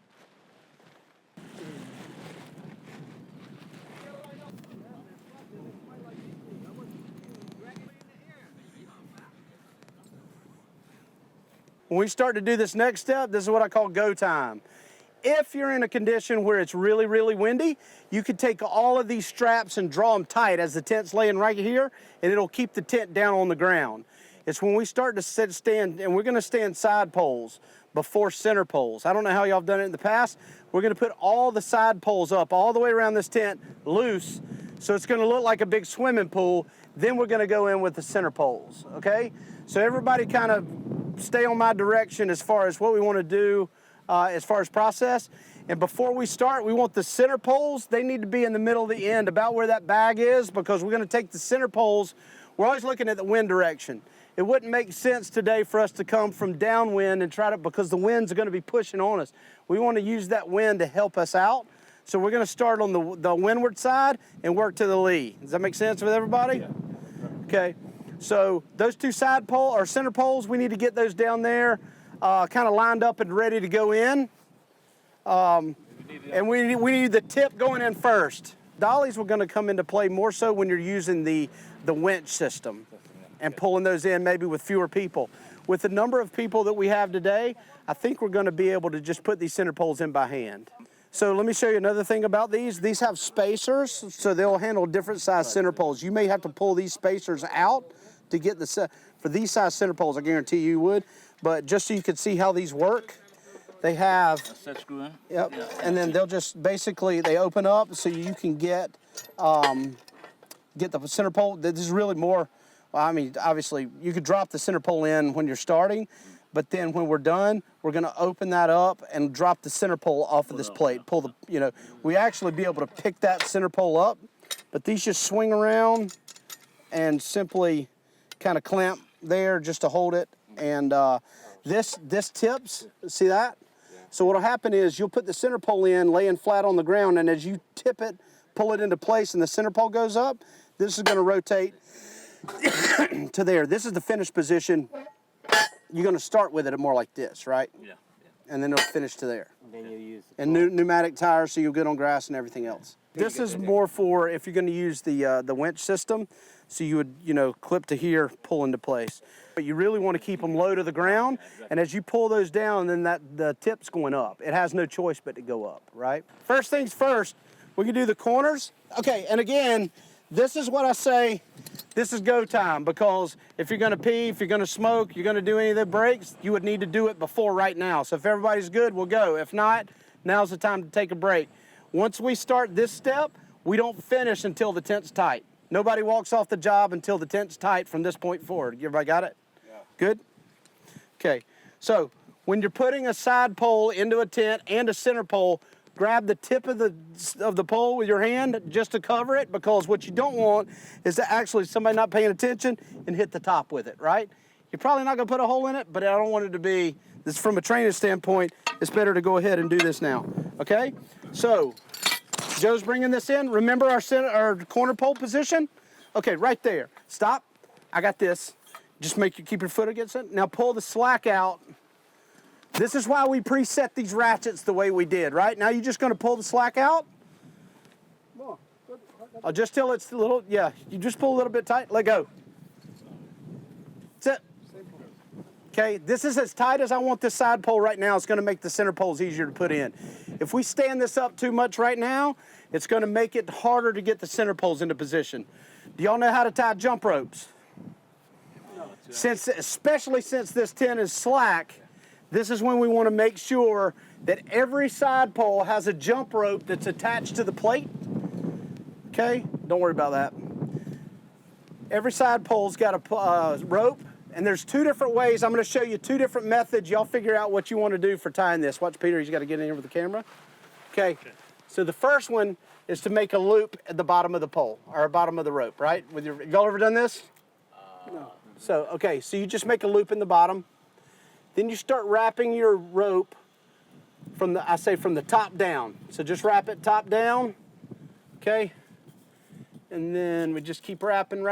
When we start to do this next step, this is what I call go time. If you're in a condition where it's really, really windy, you could take all of these straps and draw them tight as the tent's laying right here, and it'll keep the tent down on the ground. It's when we start to stand, and we're gonna stand side poles before center poles. I don't know how y'all have done it in the past. We're gonna put all the side poles up all the way around this tent loose, so it's gonna look like a big swimming pool. Then we're gonna go in with the center poles, okay? So everybody kind of stay on my direction as far as what we wanna do as far as process. And before we start, we want the center poles, they need to be in the middle of the end, about where that bag is, because we're gonna take the center poles. We're always looking at the wind direction. It wouldn't make sense today for us to come from downwind and try to, because the winds are gonna be pushing on us. We wanna use that wind to help us out. So we're gonna start on the windward side and work to the lee. Does that make sense with everybody? Yeah. Okay, so those two side pole or center poles, we need to get those down there kind of lined up and ready to go in. And we need the tip going in first. Dollies were gonna come into play more so when you're using the winch system and pulling those in maybe with fewer people. With the number of people that we have today, I think we're gonna be able to just put these center poles in by hand. So let me show you another thing about these. These have spacers, so they'll handle different size center poles. You may have to pull these spacers out to get for these size center poles, I guarantee you would. But just so you can see how these work, they have, Set screw in. yep, and then they'll just basically, they open up so you can get the center pole. This is really more, I mean, obviously you could drop the center pole in when you're starting, but then when we're done, we're gonna open that up and drop the center pole off of this plate. Pull the, we actually be able to pick that center pole up, but these just swing around and simply kind of clamp there just to hold it. And this tips, see that? So what'll happen is you'll put the center pole in, laying flat on the ground, and as you tip it, pull it into place and the center pole goes up, this is gonna rotate to there. This is the finished position. You're gonna start with it more like this, right? Yeah. And then it'll finish to there. And then you use And pneumatic tires so you're good on grass and everything else. This is more for if you're gonna use the winch system, so you would, clip to here, pull into place. But you really wanna keep them low to the ground, and as you pull those down, then the tip's going up. It has no choice but to go up, right? First things first, we can do the corners. Okay, and again, this is what I say, this is go time, because if you're gonna pee, if you're gonna smoke, you're gonna do any of the breaks, you would need to do it before right now. So if everybody's good, we'll go. If not, now's the time to take a break. Once we start this step, we don't finish until the tent's tight. Nobody walks off the job until the tent's tight from this point forward. Everybody got it? Yeah. Good? Okay, so when you're putting a side pole into a tent and a center pole, grab the tip of the pole with your hand just to cover it, because what you don't want is to actually somebody not paying attention and hit the top with it, right? You're probably not gonna put a hole in it, but I don't want it to be, this from a training standpoint, it's better to go ahead and do this now, okay? So, Joe's bringing this in. Remember our corner pole position? Okay, right there. Stop. I got this. Just keep your foot against it. Now pull the slack out. This is why we preset these ratchets the way we did, right? Now you're just gonna pull the slack out. Just till it's a little, yeah, you just pull a little bit tight, let go. Okay, this is as tight as I want this side pole right now. It's gonna make the center poles easier to put in. If we stand this up too much right now, it's gonna make it harder to get the center poles into position. Do y'all know how to tie jump ropes? Especially since this tent is slack, this is when we wanna make sure that every side pole has a jump rope that's attached to the plate. Okay, don't worry about that. Every side pole's got a rope. And there's two different ways. I'm going to show you two different methods. Y'all figure out what you want to do for tying this. Watch Peter, he's got to get in here with the camera. Okay, so the first one is to make a loop at the bottom of the pole, or bottom of the rope, right? Y'all ever done this? No. So, okay, so you just make a loop in the bottom. Then you start wrapping your rope from the top down. So just wrap it top down, okay? And then we just keep wrapping.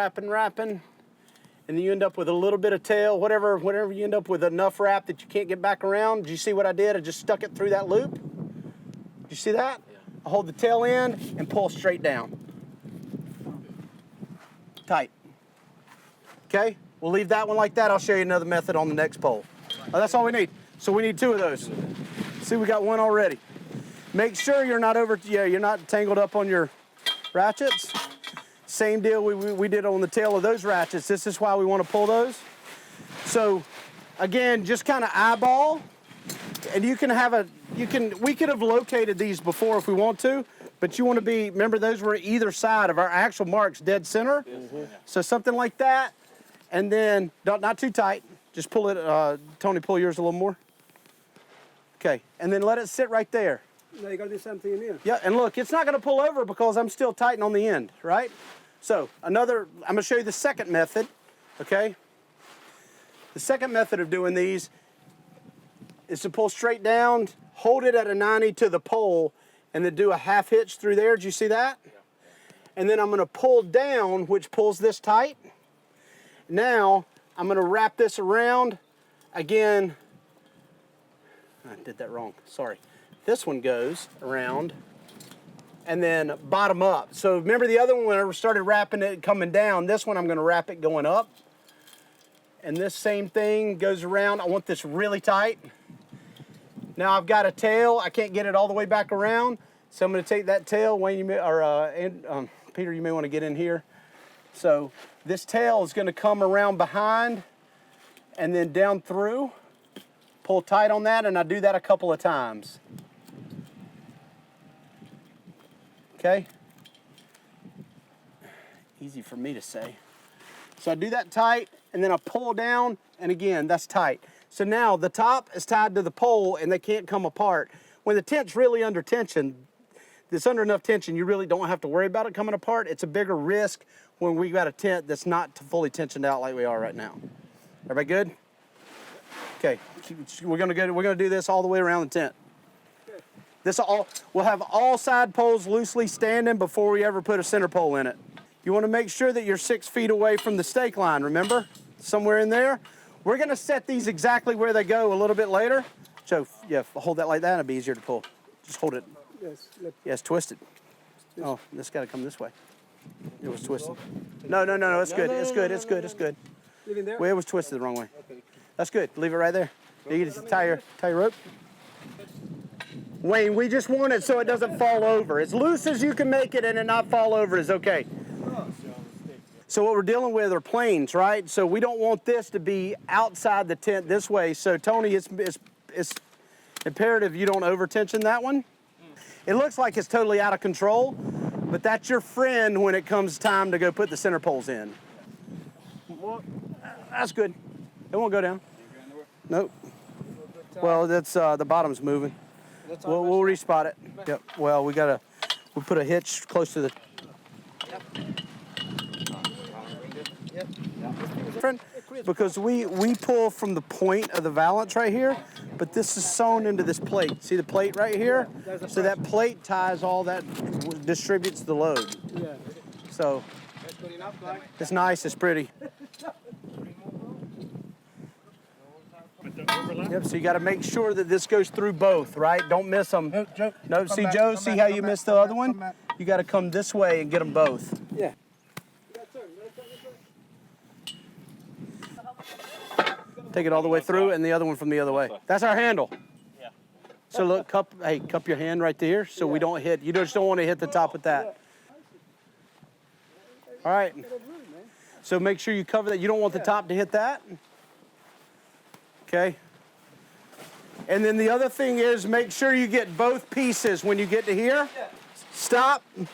And then you end up with a little bit of tail, whatever you end up with enough wrap that you can't get back around. Did you see what I did? I just stuck it through that loop. Did you see that? Yeah. I hold the tail end and pull straight down. Tight. Okay, we'll leave that one like that. I'll show you another method on the next pole. Oh, that's all we need. So we need two of those. See, we got one already. Make sure you're not tangled up on your ratchets. Same deal we did on the tail of those ratchets. This is why we want to pull those. So again, just kind of eyeball, and we could have located these before if we want to, but you want to remember those were either side of our actual marks, dead center. Mm-hmm. So something like that, and then not too tight. Just pull it, Tony, pull yours a little more. Okay, and then let it sit right there. Now you got to do something in here. Yeah, and look, it's not going to pull over because I'm still tighten on the end, right? So I'm going to show you the second method, okay? The second method of doing these is to pull straight down, hold it at a 90 to the pole, and then do a half hitch through there. Did you see that? Yeah. And then I'm going to pull down, which pulls this tight. Now I'm going to wrap this around. Again, I did that wrong, sorry. This one goes around and then bottom up. So remember the other one when I started wrapping it coming down, this one I'm gonna wrap it going up. And this same thing goes around. I want this really tight. Now I've got a tail, I can't get it all the way back around. So I'm gonna take that tail, Wayne, Peter, you may wanna get in here. So this tail is gonna come around behind and then down through. Pull tight on that, and I do that a couple of times. Okay? Easy for me to say. So I do that tight, and then I pull down, and again, that's tight. So now the top is tied to the pole, and they can't come apart. When the tent's really under tension, it's under enough tension, you really don't have to worry about it coming apart. It's a bigger risk when we got a tent that's not fully tensioned out like we are right now. Everybody good? Okay, we're gonna do this all the way around the tent. We'll have all side poles loosely standing before we ever put a center pole in it. You want to make sure that you're 6 feet away from the stake line, remember? Somewhere in there. We're gonna set these exactly where they go a little bit later. So yeah, hold that like that, it'll be easier to pull. Just hold it. Yes. Yeah, it's twisted. Oh, this gotta come this way. It was twisted. No, it's good, it's good. Leave it there? Well, it was twisted the wrong way. That's good, leave it right there. You get to tie your rope. Wayne, we just want it so it doesn't fall over. As loose as you can make it and it not fall over is okay. So what we're dealing with are planes, right? So we don't want this to be outside the tent this way. So Tony, it's imperative you don't over tension that one. It looks like it's totally out of control, but that's your friend when it comes time to go put the center poles in. Well, that's good. It won't go down. Nope. Well, that's the bottom's moving. We'll respot it. Yep. Well, we put a hitch close to the. Yep. Because we pull from the point of the valance right here, but this is sewn into this plate. See the plate right here? So that plate ties all that, distributes the load. Yeah. So it's nice, it's pretty. Yep, so you got to make sure that this goes through both, right? Don't miss them. No, see, Joe, see how you missed the other one? You got to come this way and get them both. Yeah. Take it all the way through, and the other one from the other way. That's our handle. Yeah. So look, cup your hand right there, so we don't hit. You just don't want to hit the top with that. All right. So make sure you cover that. You don't want the top to hit that. Okay. And then the other thing is make sure you get both pieces when you get to here. Stop. You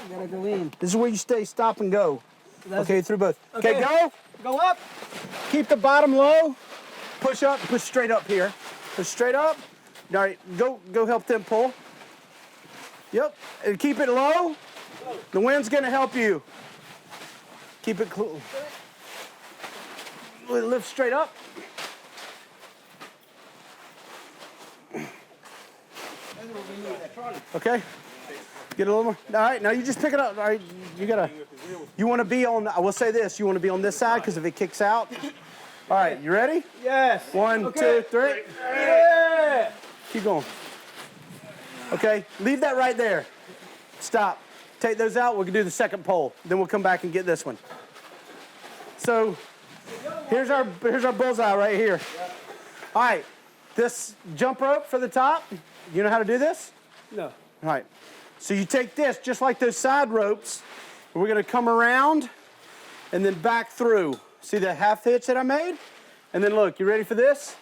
gotta go in. This is where you stay, stop and go. Okay, through both. Okay, go. Go up. Keep the bottom low. Push up, push straight up here. Push straight up. All right, go help them pull. Yep, and keep it low. The wind's gonna help you. Keep it cool. Lift straight up. Okay. Get a little more. All right, now you just pick it up. All right, you want to be on, I will say this, you want to be on this side because if it kicks out. All right, you ready? Yes. 1, Okay. 2, 3. Yeah. Keep going. Okay, leave that right there. Stop. Take those out, we'll do the second pole. Then we'll come back and get this one. So, here's our bullseye right here. All right, this jump rope for the top, you know how to do this? No. All right, so you take this, just like those side ropes, and we're gonna come around and then back through. See the half hitch that I made? And then look, you ready for this?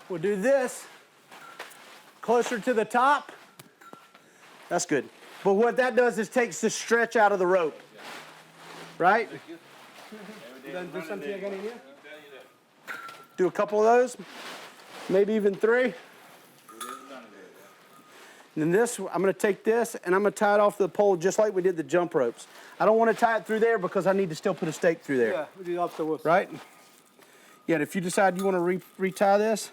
We'll do this closer to the top. That's good. But what that does is takes the stretch out of the rope. Right? Then do something again in here. Do a couple of those, maybe even 3. And then this, I'm gonna take this and I'm gonna tie it off the pole just like we did the jump ropes. I don't wanna tie it through there because I need to still put a stake through there. Yeah, we do afterwards. Right? Yeah, and if you decide you wanna retie this,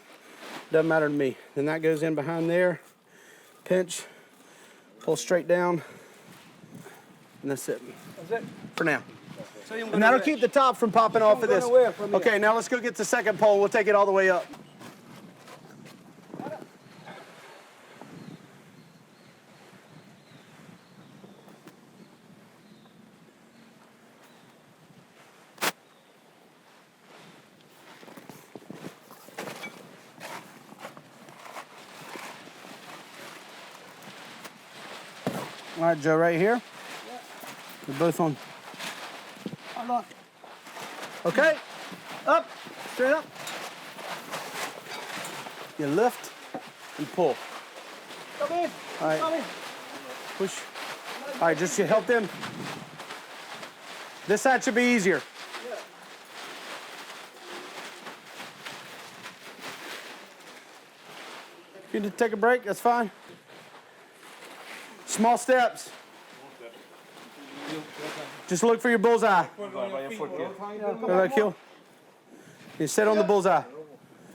doesn't matter to me. Then that goes in behind there, pinch, pull straight down, and that's it. That's it. For now. So you're And that'll keep the top from popping off of this. going away from here. Okay, now let's go get the second pole. We'll take it all the way up. All right, Joe, right here. We're both on. Hold on. Okay, up, straight up. You lift and pull. Come in. All right, Come in. push. All right, just to help them. This side should be easier. If you need to take a break, that's fine. Small steps. Just look for your bullseye. Right, kill. You sit on the bullseye.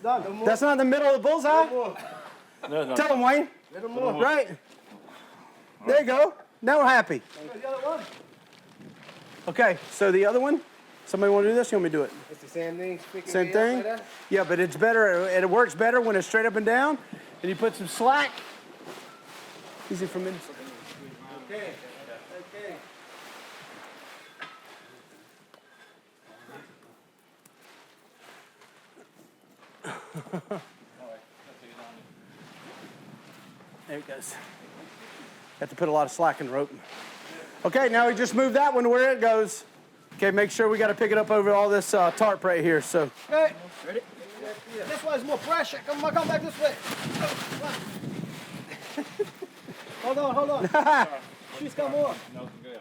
That's not in the middle of the bullseye. No. Tell him, Wayne. Right. There you go. Now we're happy. Okay, so the other one. Somebody want to do this? You want me to do it? It's the same thing. Same thing? Yeah, but it's better. It works better when it's straight up and down. And you put some slack. Easy for me. Okay. Okay. There it goes. Have to put a lot of slack in the rope. Okay, now we just move that one to where it goes. Okay, make sure we got to pick it up over all this tarp right here. So. Okay. Ready? This one's more pressure. Come back this way. Hold on. She's come more. No, good.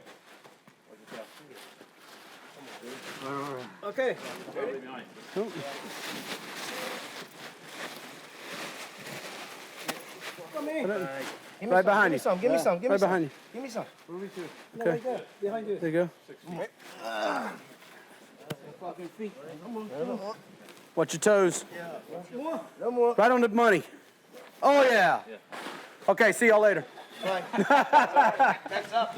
Okay. Ready? Behind. Come in. Right behind you. Give me some. Right behind you. Give me some. Okay. Right there. Behind you. There you go. Fucking feet. Come on. Watch your toes. No more. Right on the money. Oh, yeah. Okay, see y'all later. Bye. Thanks up.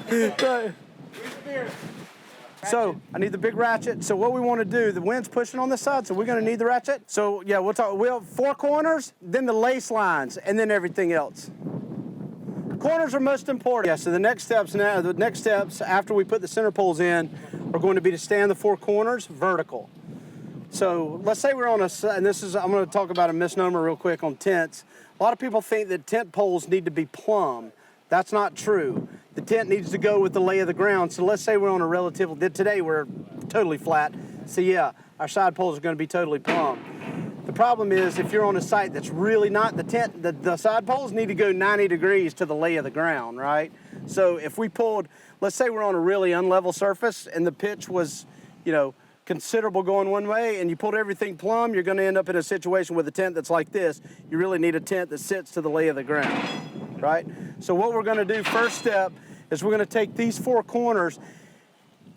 So I need the big ratchet. So what we want to do, the wind's pushing on this side, so we're going to need the ratchet. So yeah, we'll have 4 corners, then the lace lines, and then everything else. Corners are most important. Yeah, so the next steps after we put the center poles in are going to be to stand the 4 corners vertical. So let's say we're on and I'm going to talk about a misnomer real quick on tents. A lot of people think that tent poles need to be plumb. That's not true. The tent needs to go with the lay of the ground. So let's say we're on today we're totally flat. So yeah, our side poles are going to be totally plumb. The problem is if you're on a site that's really not, the side poles need to go 90 degrees to the lay of the ground, right? So if we pulled, let's say we're on a really unlevel surface and the pitch was, considerable going one way and you pulled everything plumb, you're going to end up in a situation with a tent that's like this. You really need a tent that sits to the lay of the ground, right? So what we're going to do first step is we're going to take these 4 corners.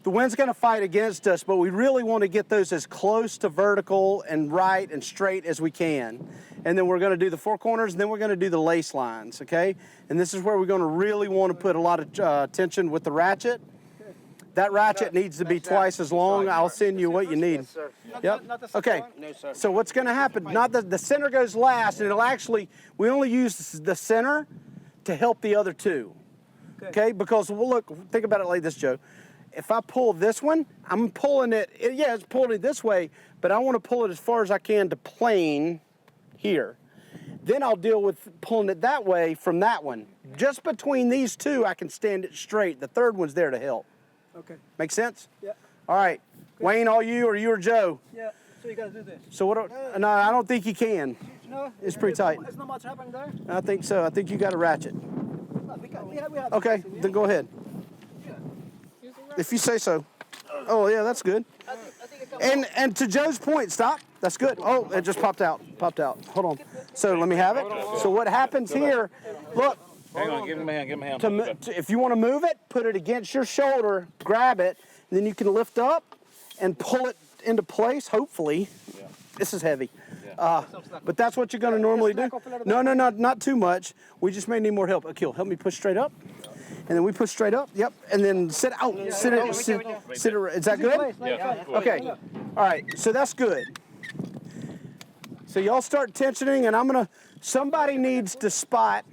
The wind's going to fight against us, but we really want to get those as close to vertical and right and straight as we can. And then we're going to do the 4 corners, and then we're going to do the lace lines, okay? And this is where we're going to really want to put a lot of tension with the ratchet. That ratchet needs to be twice as long. I'll send you what you need. Yes, sir. Yep. Not the second Okay. one? No, sir. So what's going to happen? Not the center goes last, and we only use the center to help the other 2. Okay? Because think about it like this, Joe. If I pull this one, I'm pulling it. It's pulling it this way, but I want to pull it as far as I can to plane here. Then I'll deal with pulling it that way from that one. Just between these 2, I can stand it straight. The third one's there to help. Okay. Make sense? Yeah. All right. Wayne, all you or you or Joe? Yeah. So you gotta do this. So no, I don't think you can. No. It's pretty tight. It's not much happening there. I think so. I think you got a ratchet. No, we have Okay, this, then go ahead. If you say so. Oh yeah, that's good. I think it comes And to Joe's point, stop. That's good. Oh, it just popped out. Hold on. So let me have it. So what happens here? Look. Hang on, give him a hand, If you want to move it, put it against your shoulder, grab it, and then you can lift up and pull it into place, hopefully. Yeah. This is heavy. Yeah. But that's what you're going to normally do. No, not too much. We just may need more help. Okay, help me push straight up. And then we push straight up, yep. And then sit out. Is that good? Yeah. Okay. All right, so that's good. So y'all start tensioning, and somebody needs to spot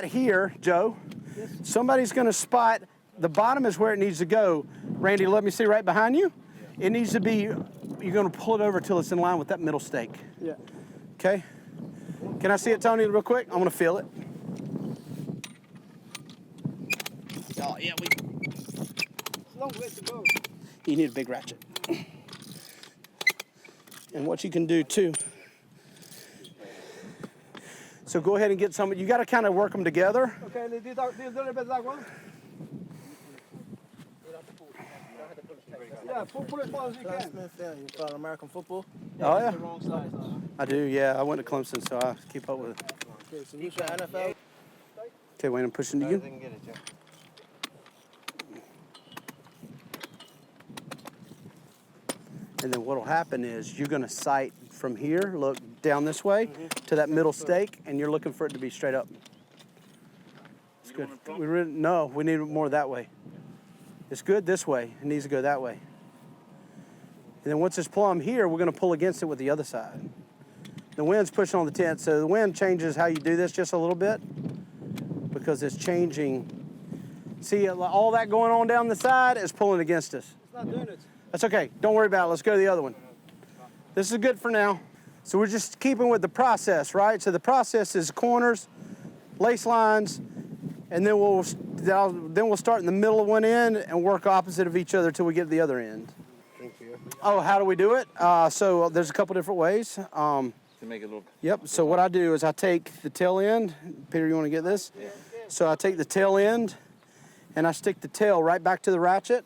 here, Joe. Somebody's going to spot, the bottom is where it needs to go. Randy, let me see right behind you. It needs to be, you're going to pull it over till it's in line with that middle stake. Yeah. Okay? Can I see it, Tony, real quick? I'm going to feel it. Oh, yeah, It's a long way to go. you need a big ratchet. And what you can do, too. So go ahead and get some. You got to kind of work them together. Okay, do a little bit that one. Yeah, pull as far as you can. You follow American football? Oh, yeah. The wrong size. I do, yeah. I went to Clemson, so I keep up with it. Okay, so you got NFL? Okay, Wayne, I'm pushing to you. Can get it, Joe. And then what'll happen is you're going to sight from here, look down this way to that middle stake, and you're looking for it to be straight up. It's good. No, we need it more that way. It's good this way. It needs to go that way. And then once it's plumb here, we're going to pull against it with the other side. The wind's pushing on the tent, so the wind changes how you do this just a little bit because it's changing. See, all that going on down the side is pulling against us. It's not doing it. That's okay. Don't worry about it. Let's go to the other one. This is good for now. So we're just keeping with the process, right? So the process is corners, lace lines, and then we'll start in the middle of one end and work opposite of each other till we get to the other end. Thank you. Oh, how do we do it? So there's a couple different ways. To make it look. Yep. So what I do is I take the tail end. Peter, you want to get this? Yeah. So I take the tail end and I stick the tail right back to the ratchet.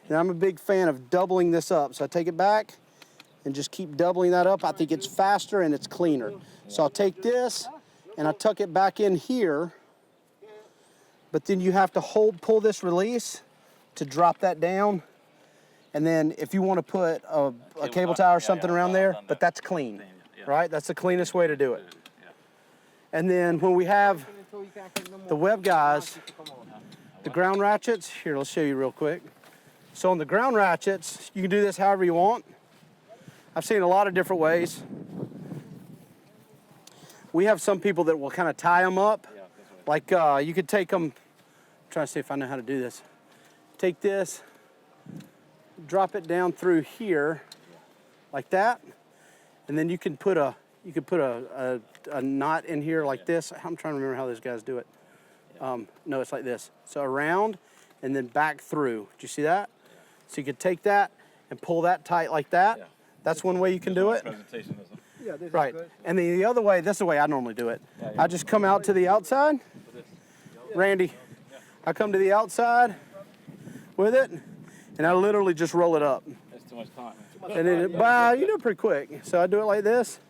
And I'm a big fan of doubling this up. So I take it back and just keep doubling that up. I think it's faster and it's cleaner. So I'll take this and I tuck it back in here. But then you have to pull this release to drop that down. And then if you want to put a cable tie or something around there, but that's clean, right? That's the cleanest way to do it. And then when we have the web guys, The ground ratchets, here, let's show you real quick. So on the ground ratchets, you can do this however you want. I've seen a lot of different ways. We have some people that will kind of tie them up. Like you could take them, I'm trying to see if I know how to do this. Take this, drop it down through here, like that, and then you can put a knot in here like this. I'm trying to remember how those guys do it. No, it's like this. So around and then back through. Do you see that? So you could take that and pull that tight like that. Yeah. That's one way you can do it. Presentation, isn't it? Yeah, this Right. is good. And then the other way, this is the way I normally do it. Yeah, yeah. I just come out to the outside. Randy, I come to the outside with it, and I literally just roll it up. That's too much time. And then, you do it pretty quick. So I do it like this,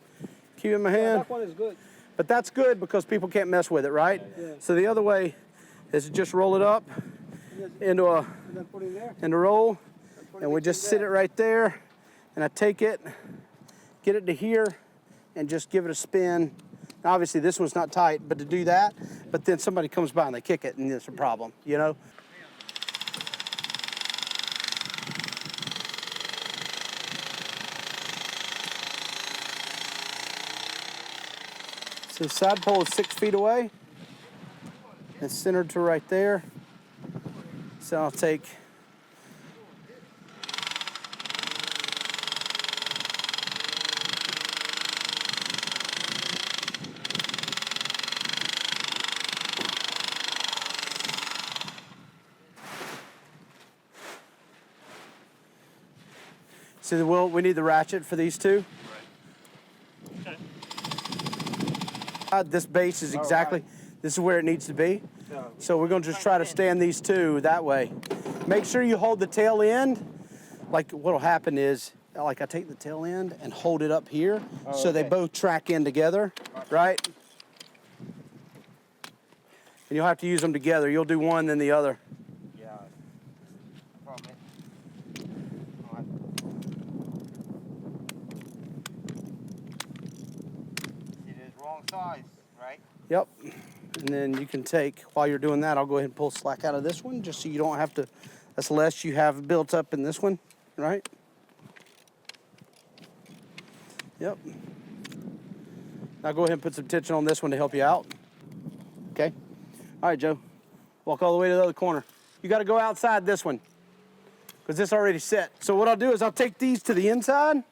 keep it in my hand. That one is good. But that's good because people can't mess with it, right? Yeah. So the other way is to just roll it up into And then put it in there. a roll, and we just sit it right there, and I take it, get it to here, and just give it a spin. Now, obviously this one's not tight, but to do that, but then somebody comes by and they kick it, and it's a problem, you know? So the side pole is 6 feet away. It's centered to right there. So I'll take so we need the ratchet for these two. This base is exactly, this is where it needs to be. So we're gonna just try to stand these two that way. Make sure you hold the tail end. Like what'll happen is, like I take the tail end and hold it up here so they both track in together, right? And you'll have to use them together. You'll do one, then the other. Yeah. Probably. It is wrong size, right? Yep. And then you can take, while you're doing that, I'll go ahead and pull slack out of this one just so you don't have to, that's less you have built up in this one, right? Yep. Now go ahead and put some tension on this one to help you out. Okay? All right, Joe. Walk all the way to the other corner. You got to go outside this one because this already set. So what I'll do is I'll take these to the inside,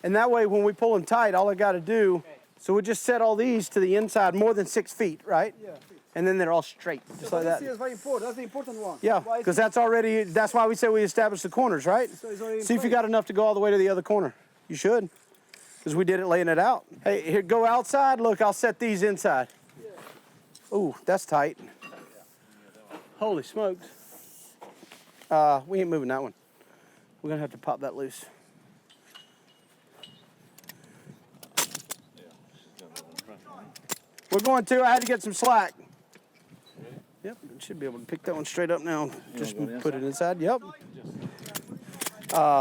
and that way when we pull them tight, all I got to do, so we just set all these to the inside more than 6 feet, right? Yeah. And then they're all straight, just like that. This is very important. That's the important one. Yeah, Why is because it- that's why we say we establish the corners, right? So it's already in See if you place. got enough to go all the way to the other corner. You should, because we did it laying it out. Hey, here, go outside. Look, I'll set these inside. Ooh, that's tight. Holy smokes. We ain't moving that one. We're gonna have to pop that loose. We're going to. I had to get some slack. Yep, should be able to pick that one straight up now. Just put it inside. Yep.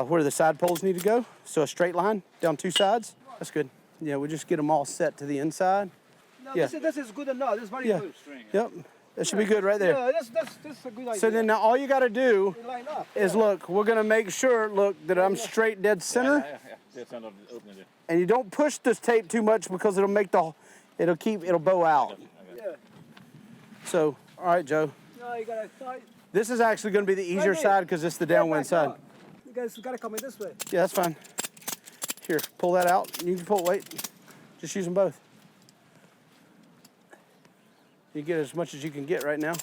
Where the side poles need to go. So a straight line down two sides. That's good. Yeah, we just get them all set to the inside. No, Yeah. this is good enough. This is very Yeah. good. Yep. That should be good right there. Yeah, that's a good idea. So then now all you got to do We line up. is look. We're gonna make sure that I'm straight dead center, Yeah. That's not opening it. and you don't push this tape too much because it'll it'll bow out. Yeah. So all right, Joe. No, you gotta tight. This is actually going to be the easier Right here. side because it's the downwind side. You guys gotta come in this way. Yeah, that's fine. Here, pull that out. You can pull. Wait, just use them both. You get as much as you can get right now.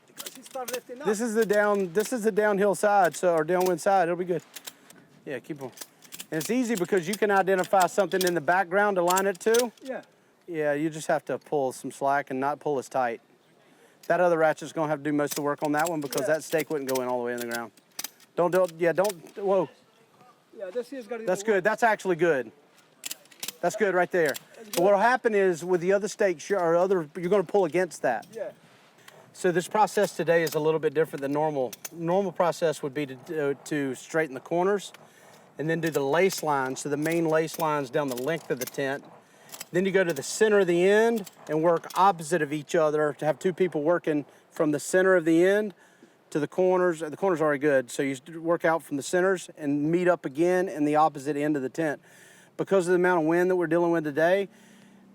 Because he start lifting up. This is the downhill side, or downwind side. It'll be good. Yeah, keep on. And it's easy because you can identify something in the background to line it to. Yeah. Yeah, you just have to pull some slack and not pull as tight. That other ratchet's gonna have to do most of the work on that one because that stake wouldn't go in all the way in the ground. Don't do it. Yeah, don't. Whoa. Yeah, this is gotta do That's the work. good. That's actually good. That's good right there. But what'll happen is with the other stakes, you're gonna pull against that. Yeah. So this process today is a little bit different than normal. Normal process would be to straighten the corners and then do the lace lines. So the main lace lines down the length of the tent. Then you go to the center of the end and work opposite of each other to have two people working from the center of the end to the corners. The corners are already good, so you work out from the centers and meet up again in the opposite end of the tent. Because of the amount of wind that we're dealing with today,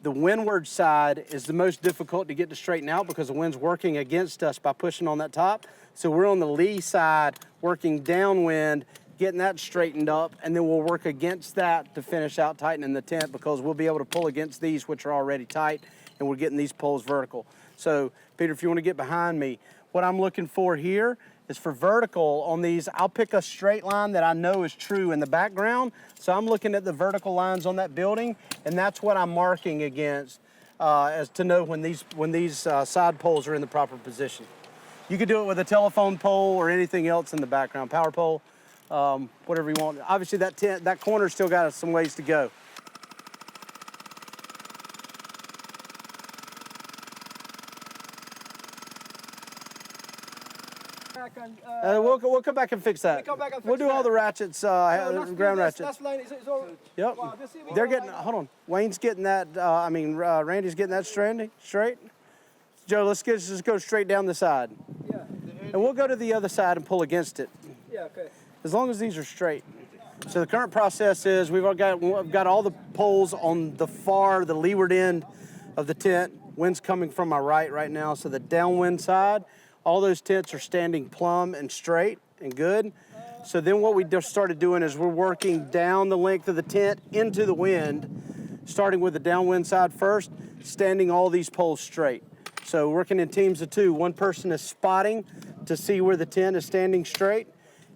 the windward side is the most difficult to get to straighten out because the wind's working against us by pushing on that top. So we're on the lee side working downwind, getting that straightened up, and then we'll work against that to finish out tightening the tent because we'll be able to pull against these which are already tight, and we're getting these poles vertical. So Peter, if you want to get behind me, what I'm looking for here is for vertical on these. I'll pick a straight line that I know is true in the background. So I'm looking at the vertical lines on that building, and that's what I'm marking against as to know when these side poles are in the proper position. You could do it with a telephone pole or anything else in the background, power pole, whatever you want. Obviously that corner's still got some ways to go. We'll come back and fix that. We'll do all the ratchets, ground ratchets. Last line is all. Yep. Wow, They're getting, hold on. Wayne's getting that, Randy's getting that straight. Joe, let's just go straight down the side. Yeah. And we'll go to the other side and pull against it. Yeah, okay. As long as these are straight. So the current process is we've got all the poles on the leeward end of the tent. Wind's coming from my right now. So the downwind side, all those tents are standing plumb and straight and good. So then what we just started doing is we're working down the length of the tent into the wind, starting with the downwind side first, standing all these poles straight. So working in teams of two. One person is spotting to see where the tent is standing straight,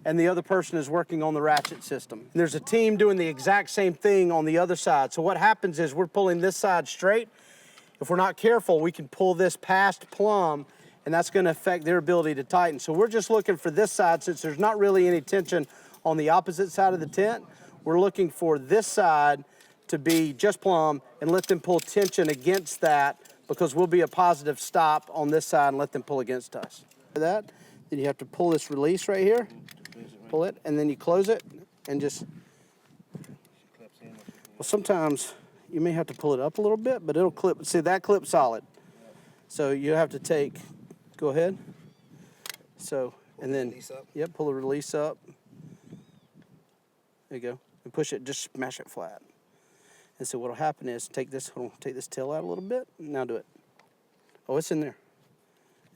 and the other person is working on the ratchet system. There's a team doing the exact same thing on the other side. So what happens is we're pulling this side straight. If we're not careful, we can pull this past plumb, and that's going to affect their ability to tighten. So we're just looking for this side, since there's not really any tension on the opposite side of the tent. We're looking for this side to be just plumb and let them pull tension against that, because we'll be a positive stop on this side and let them pull against us. That, then you have to pull this release right here, pull it, and then you close it and just, well, sometimes you may have to pull it up a little bit, but it'll clip. See, that clip's solid. So you have to take, go ahead. So, and then, yep, pull the release up. There you go. And push it, just smash it flat. And so what'll happen is take this tail out a little bit. Now do it. Oh, it's in there.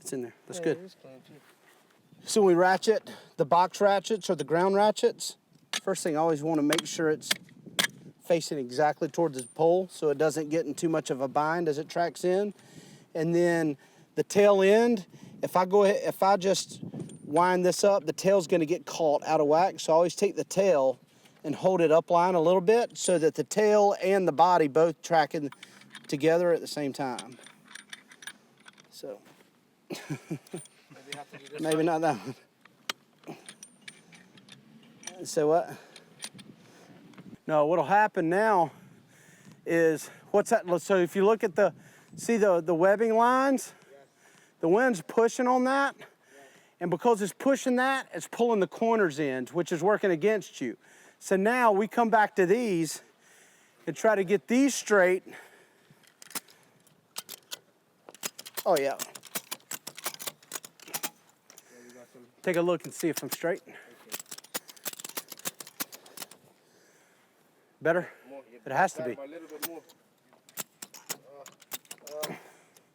It's in there. That's good. So when we ratchet, the box ratchets or the ground ratchets, first thing I always want to make sure it's facing exactly towards the pole so it doesn't get in too much of a bind as it tracks in. And then the tail end, if I just wind this up, the tail's going to get caught out of whack. So I always take the tail and hold it upline a little bit so that the tail and the body both tracking together at the same time. So maybe not that one. So what? No, what'll happen now is, what's that? So if you look at see the webbing lines, the wind's pushing on that, and because it's pushing that, it's pulling the corners in, which is working against you. So now we come back to these and try to get these straight. Oh yeah. Take a look and see if I'm straight. Better? It has to be. A little bit more.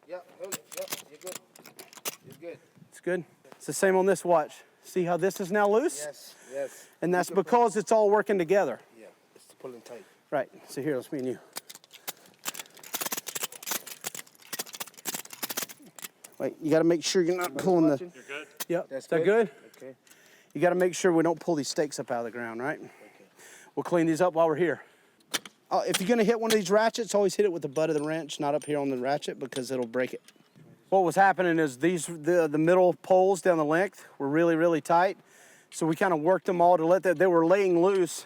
Yeah, hold it. Yep, you're good. You're good. It's good. It's the same on this watch. See how this is now loose? Yes, yes. And that's because it's all working together. Yeah, it's pulling tight. Right, so here, let's me and you. Wait, you gotta make sure you're not pulling the... You're good? Yep, That's is that good? good? Okay. You gotta make sure we don't pull these stakes up out of the ground, right? Okay. We'll clean these up while we're here. If you're gonna hit one of these ratchets, always hit it with the butt of the wrench, not up here on the ratchet, because it'll break it. What was happening is the middle poles down the length were really, really tight. So we kind of worked them all to they were laying loose.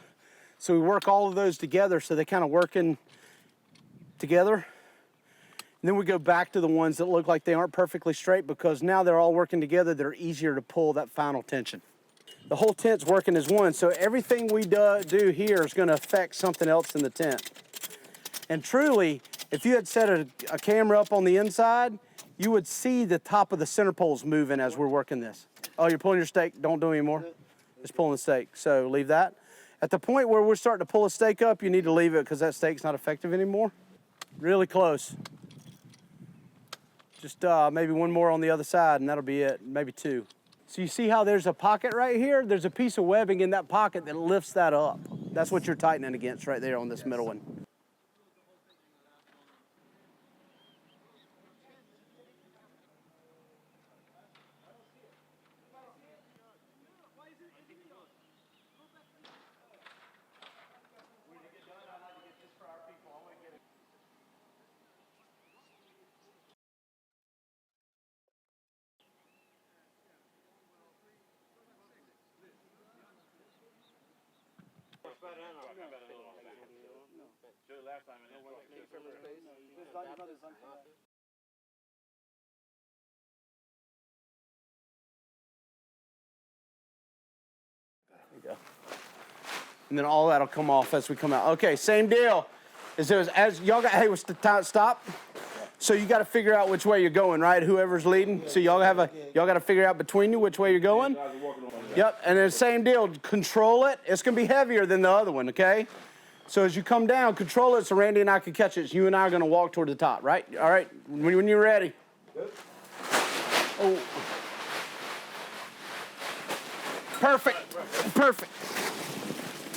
So we work all of those together so they're kind of working together. And then we go back to the ones that look like they aren't perfectly straight, because now they're all working together. They're easier to pull that final tension. The whole tent's working as one, so everything we do here is going to affect something else in the tent. And truly, If you had set a camera up on the inside, you would see the top of the center poles moving as we're working this. Oh, you're pulling your stake. Don't do any more. Just pulling the stake. So leave that. At the point where we're starting to pull a stake up, you need to leave it because that stake's not effective anymore. Really close. Just maybe one more on the other side and that'll be it, maybe two. So you see how there's a pocket right here? There's a piece of webbing in that pocket that lifts that up. That's what you're tightening against right there on this middle one. There you go. And then all that'll come off as we come out. Okay, same deal. As y'all got, hey, what's the time? Stop. So you got to figure out which way you're going, right? Whoever's leading. So y'all got to figure out between you which way you're going. Yep, and then same deal. Control it. It's gonna be heavier than the other one, okay? So as you come down, control it so Randy and I can catch it. So you and I are gonna walk toward the top, right? All right. When you're ready. Good. Oh. Perfect. Perfect.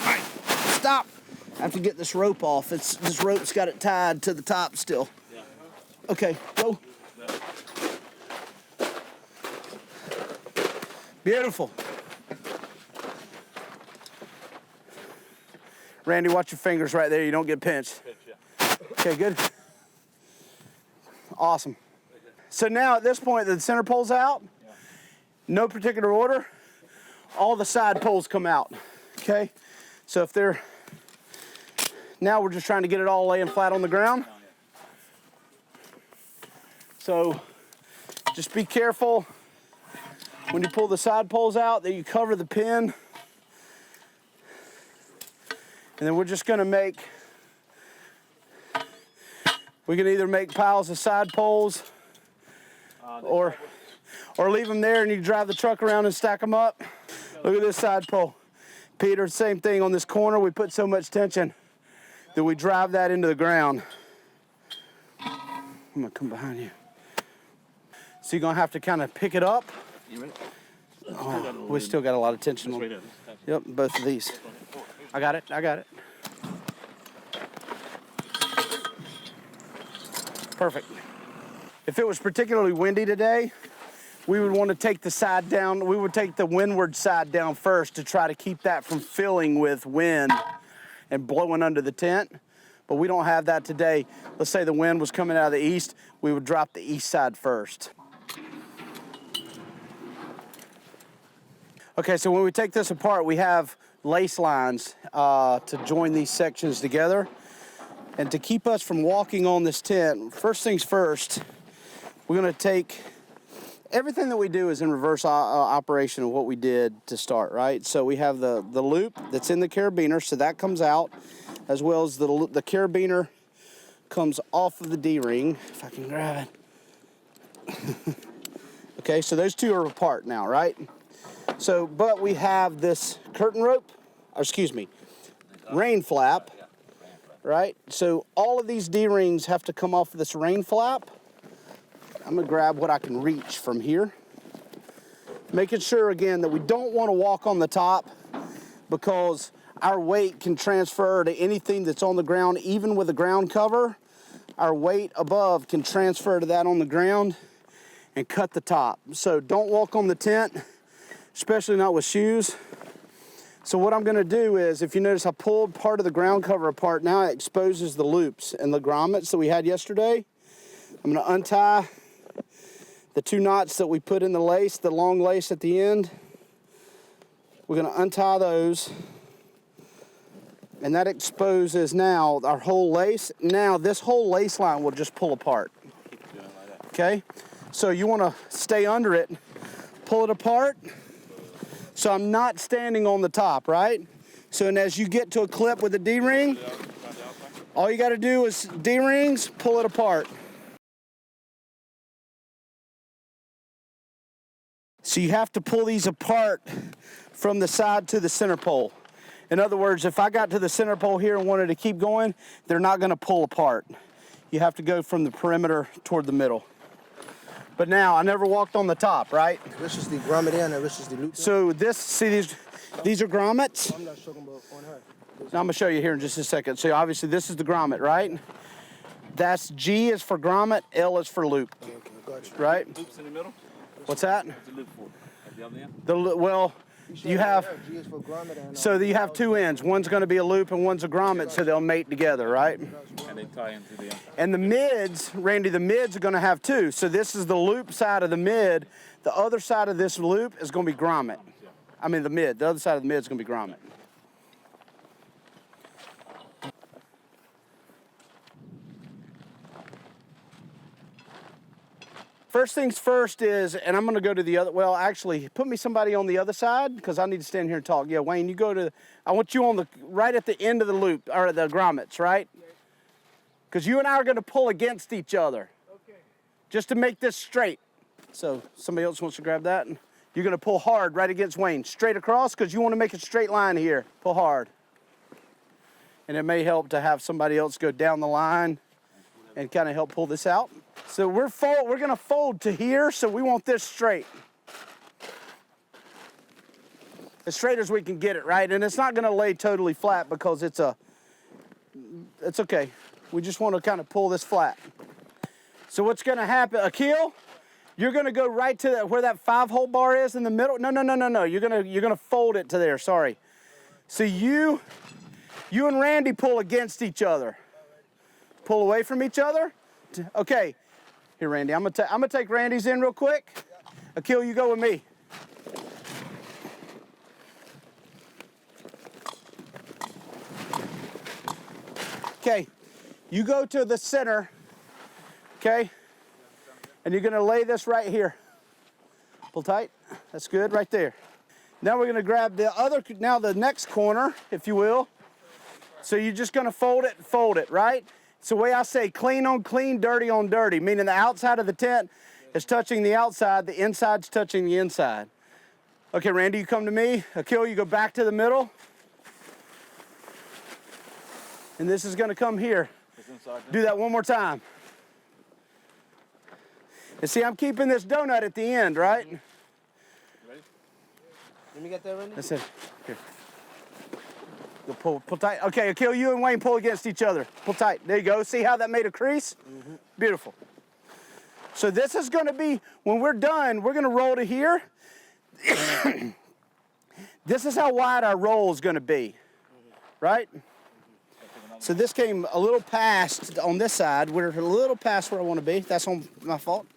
All right. Stop. I have to get this rope off. This rope's got it tied to the top still. Okay, go. Beautiful. Randy, watch your fingers right there. You don't get pinched. Okay, good. Awesome. So now at this point, the center pole's out. No particular order. All the side poles come out. Okay? So if they're... Now we're just trying to get it all laying flat on the ground. So just be careful when you pull the side poles out that you cover the pin. And then we're just gonna we can either make piles of side poles or leave them there and you drive the truck around and stack them up. Look at this side pole. Peter, same thing on this corner. We put so much tension that we drive that into the ground. I'm gonna come behind you. So you're gonna have to kind of pick it up. Oh, we still got a lot of tension on. Yep, both of these. I got it. Perfect. If it was particularly windy today, we would want to take the side down. We would take the windward side down first to try to keep that from filling with wind and blowing under the tent. But we don't have that today. Let's say the wind was coming out of the east, we would drop the east side first. Okay, so when we take this apart, we have lace lines to join these sections together. And to keep us from walking on this tent, first things first, we're gonna take, everything that we do is in reverse operation of what we did to start, right? So we have the loop that's in the carabiner, so that comes out, as well as the carabiner comes off of the D-ring, if I can grab it. Okay, so those two are apart now, right? So, but we have this curtain rope, or excuse me, rain flap, right? So all of these D-rings have to come off of this rain flap. I'm gonna grab what I can reach from here. Making sure again that we don't wanna walk on the top because our weight can transfer to anything that's on the ground, even with a ground cover. Our weight above can transfer to that on the ground and cut the top. So don't walk on the tent, especially not with shoes. So what I'm gonna do is, if you notice I pulled part of the ground cover apart, now it exposes the loops and the grommets that we had yesterday. I'm gonna untie the two knots that we put in the lace, the long lace at the end. We're gonna untie those. And that exposes now our whole lace. Now this whole lace line will just pull apart. Okay? So you wanna stay under it, pull it apart. So I'm not standing on the top, right? So and as you get to a clip with the D-ring, All you got to do is D-rings, pull it apart. So you have to pull these apart from the side to the center pole. In other words, if I got to the center pole here and wanted to keep going, they're not going to pull apart. You have to go from the perimeter toward the middle. But now, I never walked on the top, right? This is the grommet in and this is the loop. So these are grommets. I'm not talking about on her. Now I'm gonna show you here in just a second. So obviously this is the grommet, right? That's G is for grommet, L is for loop, Okay, got you. right? Loops in the middle? What's that? What's the loop for? At the other end? Well, you have, G is for grommet and so you have two ends. One's gonna be a loop and one's a grommet, so they'll mate together, right? And they tie into the end. And the mids, Randy, the mids are gonna have two. So this is the loop side of the mid. The other side of this loop is gonna be grommet. I mean the mid, the other side of the mid is gonna be grommet. First things first is, and I'm gonna go to the other, well, actually, put me somebody on the other side, because I need to stand here and talk. Yeah, Wayne, you go to, I want you on the, right at the end of the loop, or the grommets, right? Because you and I are gonna pull against each other. Okay. Just to make this straight. So, somebody else wants to grab that. You're gonna pull hard right against Wayne. Straight across, because you wanna make a straight line here. Pull hard. And it may help to have somebody else go down the line and kind of help pull this out. So we're gonna fold to here, so we want this straight. As straight as we can get it, right? And it's not gonna lay totally flat because it's okay. We just wanna kind of pull this flat. So what's gonna happen, Akil, you're gonna go right to where that 5-hole bar is in the middle. No. You're gonna fold it to there, sorry. So you and Randy pull against each other. Pull away from each other. Okay, here, Randy, I'm gonna take Randy's in real quick. Akil, you go with me. Okay, you go to the center, okay? And you're gonna lay this right here. Pull tight, that's good, right there. Now we're gonna grab the next corner, if you will. So you're just gonna fold it, right? It's the way I say clean on clean, dirty on dirty, meaning the outside of the tent is touching the outside, the inside's touching the inside. Okay, Randy, you come to me. Akil, you go back to the middle. And this is gonna come here. Do that one more time. And see, I'm keeping this donut at the end, right? Ready? Let me get that, Randy. That's it, here. Go pull tight. Okay, Akil, you and Wayne pull against each other. Pull tight, there you go. See how that made a crease? Mm-hmm. Beautiful. So this is gonna be, when we're done, we're gonna roll to here. This is how wide our roll is gonna be, right? So this came a little past on this side. We're a little past where I wanna be. That's on my fault.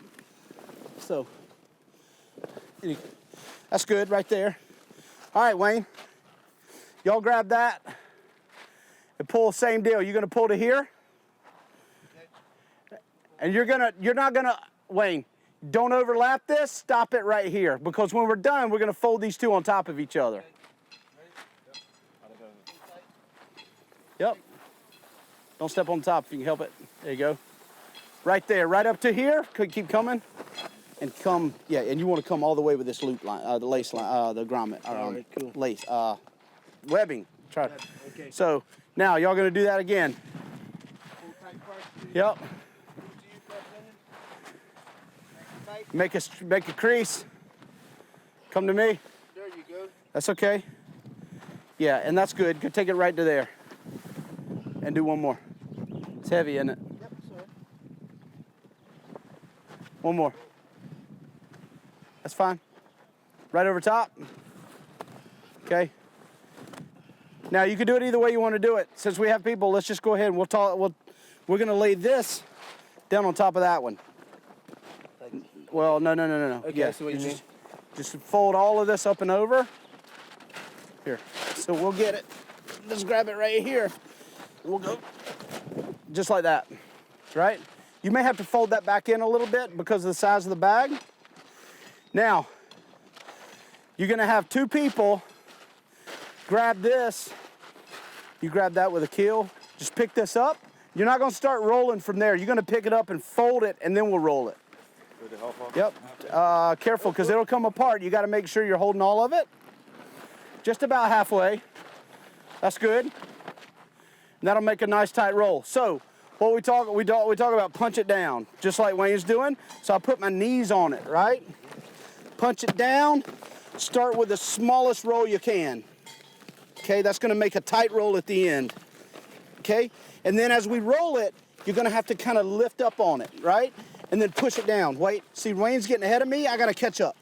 So, that's good right there. All right, Wayne. Y'all grab that and pull the same deal. You're gonna pull to here. And you're not gonna, Wayne, don't overlap this, stop it right here. Because when we're done, we're gonna fold these two on top of each other. Yep. Don't step on top if you can help it. There you go. Right there, right up to here. Keep coming. And come, yeah, and you want to come all the way with this loop line, the lace line, the grommet, right, cool. lace, webbing. Try. Okay. So now y'all gonna do that again. Yep. Make a crease. Come to me. There you go. That's okay. Yeah, and that's good. Go take it right to there. And do one more. It's heavy, isn't it? Yep, sir. One more. That's fine. Right over top. Okay. Now you can do it either way you want to do it. Since we have people, let's just go ahead and we're going to lay this down on top of that one. Well, no. Okay, Yeah, I see what you mean. Just fold all of this up and over. Here. So we'll get it. Just grab it right here. We'll go just like that, right? You may have to fold that back in a little bit because of the size of the bag. Now, you're gonna have two people grab this. You grab that with Akil, Just pick this up. You're not gonna start rolling from there. You're gonna pick it up and fold it, and then we'll roll it. Yep. Careful, because it'll come apart. You gotta make sure you're holding all of it. Just about halfway. That's good. And that'll make a nice tight roll. So, what we talk about punch it down, just like Wayne's doing. So I put my knees on it, right? Punch it down. Start with the smallest roll you can. Okay, that's gonna make a tight roll at the end. Okay, and then as we roll it, you're gonna have to kind of lift up on it, right? And then push it down. Wait, see, Wayne's getting ahead of me. I gotta catch up.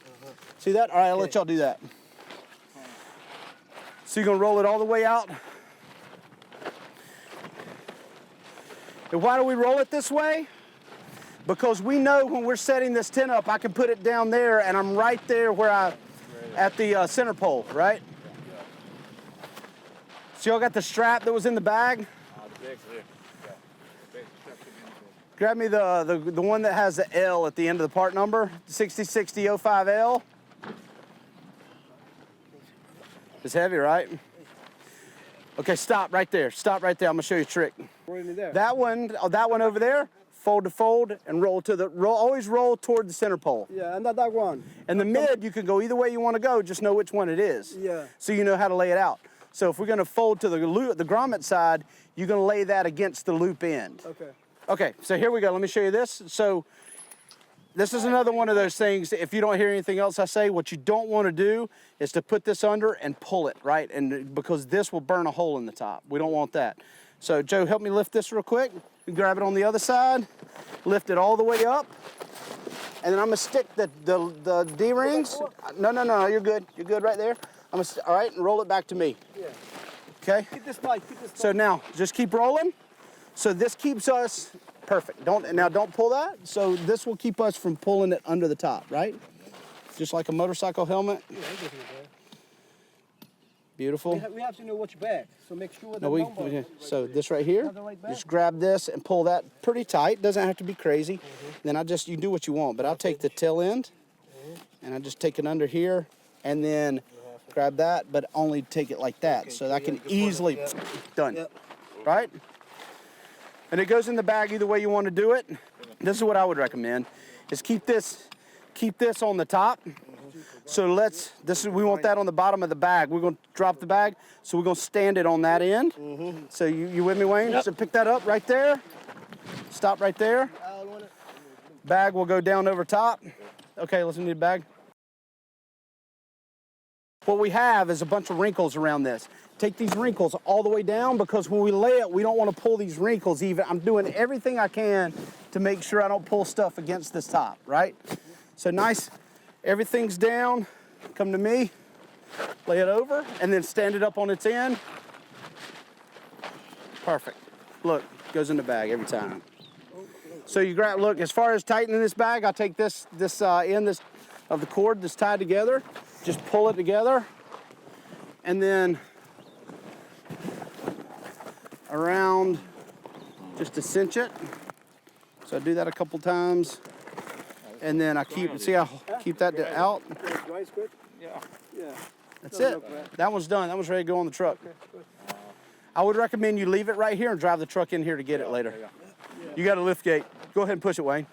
See that? All right, I'll let y'all do that. So you're gonna roll it all the way out. And why do we roll it this way? Because we know when we're setting this tent up, I can put it down there and I'm right there where at the center pole, right? So y'all got the strap that was in the bag? The bag's there. Yeah. The strap should be in the bag. Grab me the one that has the L at the end of the part number, 606005L. It's heavy, right? Okay, stop right there. Stop right there. I'm gonna show you a trick. That one over there, fold to fold and roll to the roll. Always roll toward the center pole. Yeah, and that one. And the mid, you can go either way you want to go. Just know which one it is. Yeah. So you know how to lay it out. So if we're gonna fold to the grommet side, you're gonna lay that against the loop end. Okay. Okay. So here we go. Let me show you this. So this is another one of those things. If you don't hear anything else I say, what you don't want to do is to put this under and pull it, right? And because this will burn a hole in the top. We don't want that. So Joe, help me lift this real quick. You grab it on the other side, lift it all the way up, and then I'm gonna stick the D-rings. No, you're good. You're good right there. All right, and roll it back to me. Yeah. Okay? Keep this tight, keep this tight. So now, just keep rolling. So this keeps us perfect. Don't pull that. So this will keep us from pulling it under the top, right? Just like a motorcycle helmet. Yeah, I'm getting it there. Beautiful. We have to know which bag, so make sure that No, so this right here, Have the right back? just grab this and pull that pretty tight. Doesn't have to be crazy. Then you do what you want, but I'll take the tail end and I just take it under here and then grab that, but only take it like that. So that I can easily, done, right? And it goes in the bag either way you want to do it. This is what I would recommend, is keep this on the top. So we want that on the bottom of the bag. We're gonna drop the bag, so we're gonna stand it on that end. So you with me, Wayne? Yep. So pick that up right there. Stop right there. Bag will go down over top. Okay, let's need a bag. What we have is a bunch of wrinkles around this. Take these wrinkles all the way down, because when we lay it, we don't want to pull these wrinkles even. I'm doing everything I can to make sure I don't pull stuff against this top, right? So nice. Everything's down, come to me, lay it over, and then stand it up on its end. Perfect. Look, goes in the bag every time. So you grab, look, as far as tightening this bag, I take this end of the cord that's tied together, just pull it together, and then around just to cinch it. So I do that a couple times. And then I keep that out. Dries quick? Yeah. Yeah. That's it. That one's done. That one's ready to go on the truck. Okay, good. I would recommend you leave it right here and drive the truck in here to get it later. You got a lift gate. Go ahead and push it, Wayne.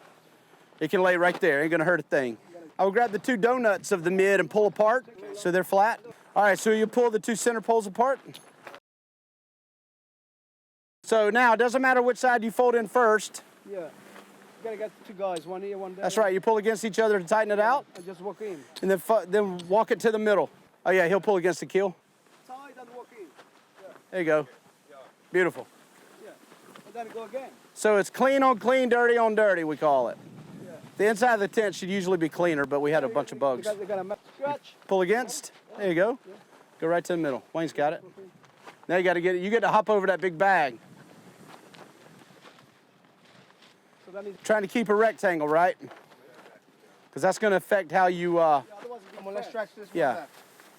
It can lay right there. Ain't gonna hurt a thing. I would grab the two donuts of the mid and pull apart so they're flat. All right, so you pull the two center poles apart. So now, it doesn't matter which side you fold in first. Yeah. You gotta get two guys, one here, one there. That's right. You pull against each other to tighten it out, And just walk in. and then walk it to the middle. Oh yeah, he'll pull against the keel. Tight and walk in. There you go. Beautiful. Yeah. And then go again. So it's clean on clean, dirty on dirty, we call it. Yeah. The inside of the tent should usually be cleaner, but we had a bunch of bugs. They got a scratch. Pull against. There you go. Go right to the middle. Wayne's got it. Now you got to get it. You get to hop over that big bag. So that means Trying to keep a rectangle, right? Because that's going to affect how you. otherwise Come on, let's stretch this one Yeah. back.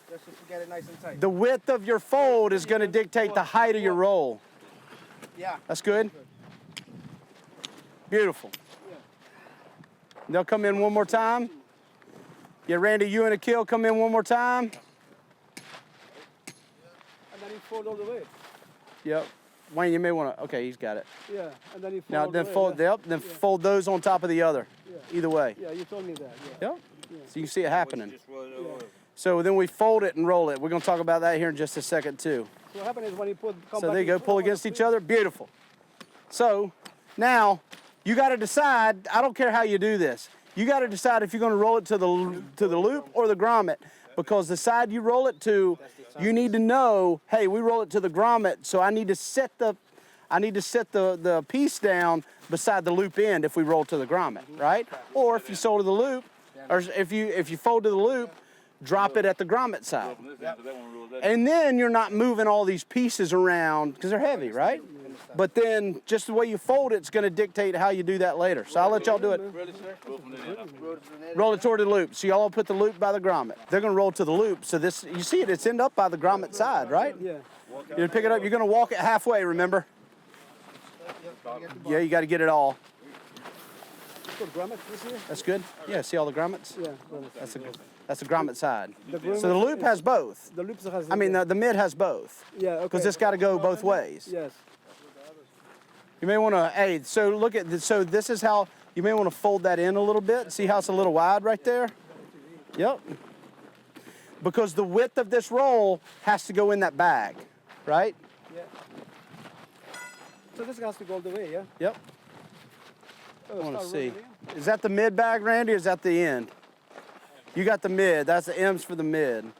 Just to get it nice and tight. The width of your fold is going to dictate the height of your roll. Yeah. That's good. Beautiful. They'll come in one more time. Yeah, Randy, you and Akil come in one more time. and then you fold all the way. Yep. Wayne, you may want to. Okay, he's got it. Yeah, and then you fold. Now then away, fold. yeah. Yep. Then fold those on top of the other. Yeah. Either way. Yeah, you told me that. Yeah. Yep. So you can see it happening. Just roll it over. So then we fold it and roll it. We're going to talk about that here in just a second too. So what happens is when you put. So there you go. Pull against each other. Beautiful. So now you got to decide. I don't care how you do this. You got to decide if you're going to roll it to the loop or the grommet, because the side you roll it to, you need to know. Hey, we roll it to the grommet, so I need to set the piece down beside the loop end if we roll to the grommet, right? Or if you fold to the loop, or if you fold to the loop, drop it at the grommet side. From this end to that one, roll that. And then you're not moving all these pieces around because they're heavy, right? But then just the way you fold it's going to dictate how you do that later. So I'll let y'all do it. Really, sir? Roll from that end up. Roll it toward the loop. So y'all will put the loop by the grommet. They're going to roll to the loop. So this, you see it, it's end up by the grommet side, right? Yeah. You're going to pick it up. You're going to walk it halfway, remember? Yeah, you got to get it all. Put grommet this here. That's good. Yeah, see all the grommets? Yeah. Grommet. That's the grommet side. grommet So the loop has both. The loops has. I mean, the mid has both. Yeah. Okay. Because it's got to go both ways. Yes. You may want to, hey, so look at this. So this is how, you may want to fold that in a little bit. See how it's a little wide right there? Yep. Because the width of this roll has to go in that bag, right? Yeah. So this has to go all the way, yeah? Yep. Oh, I want to start see. rolling in. Is that the mid bag, Randy, or is that the end? You got the mid. That's the M's for the mid.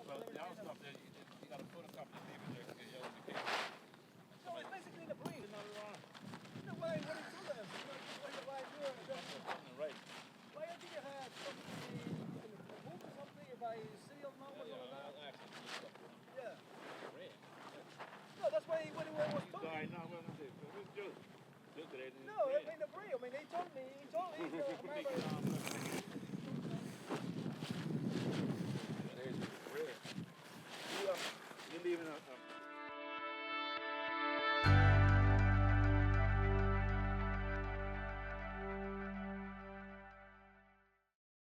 Well, the other stuff there, you got to put a couple of people there.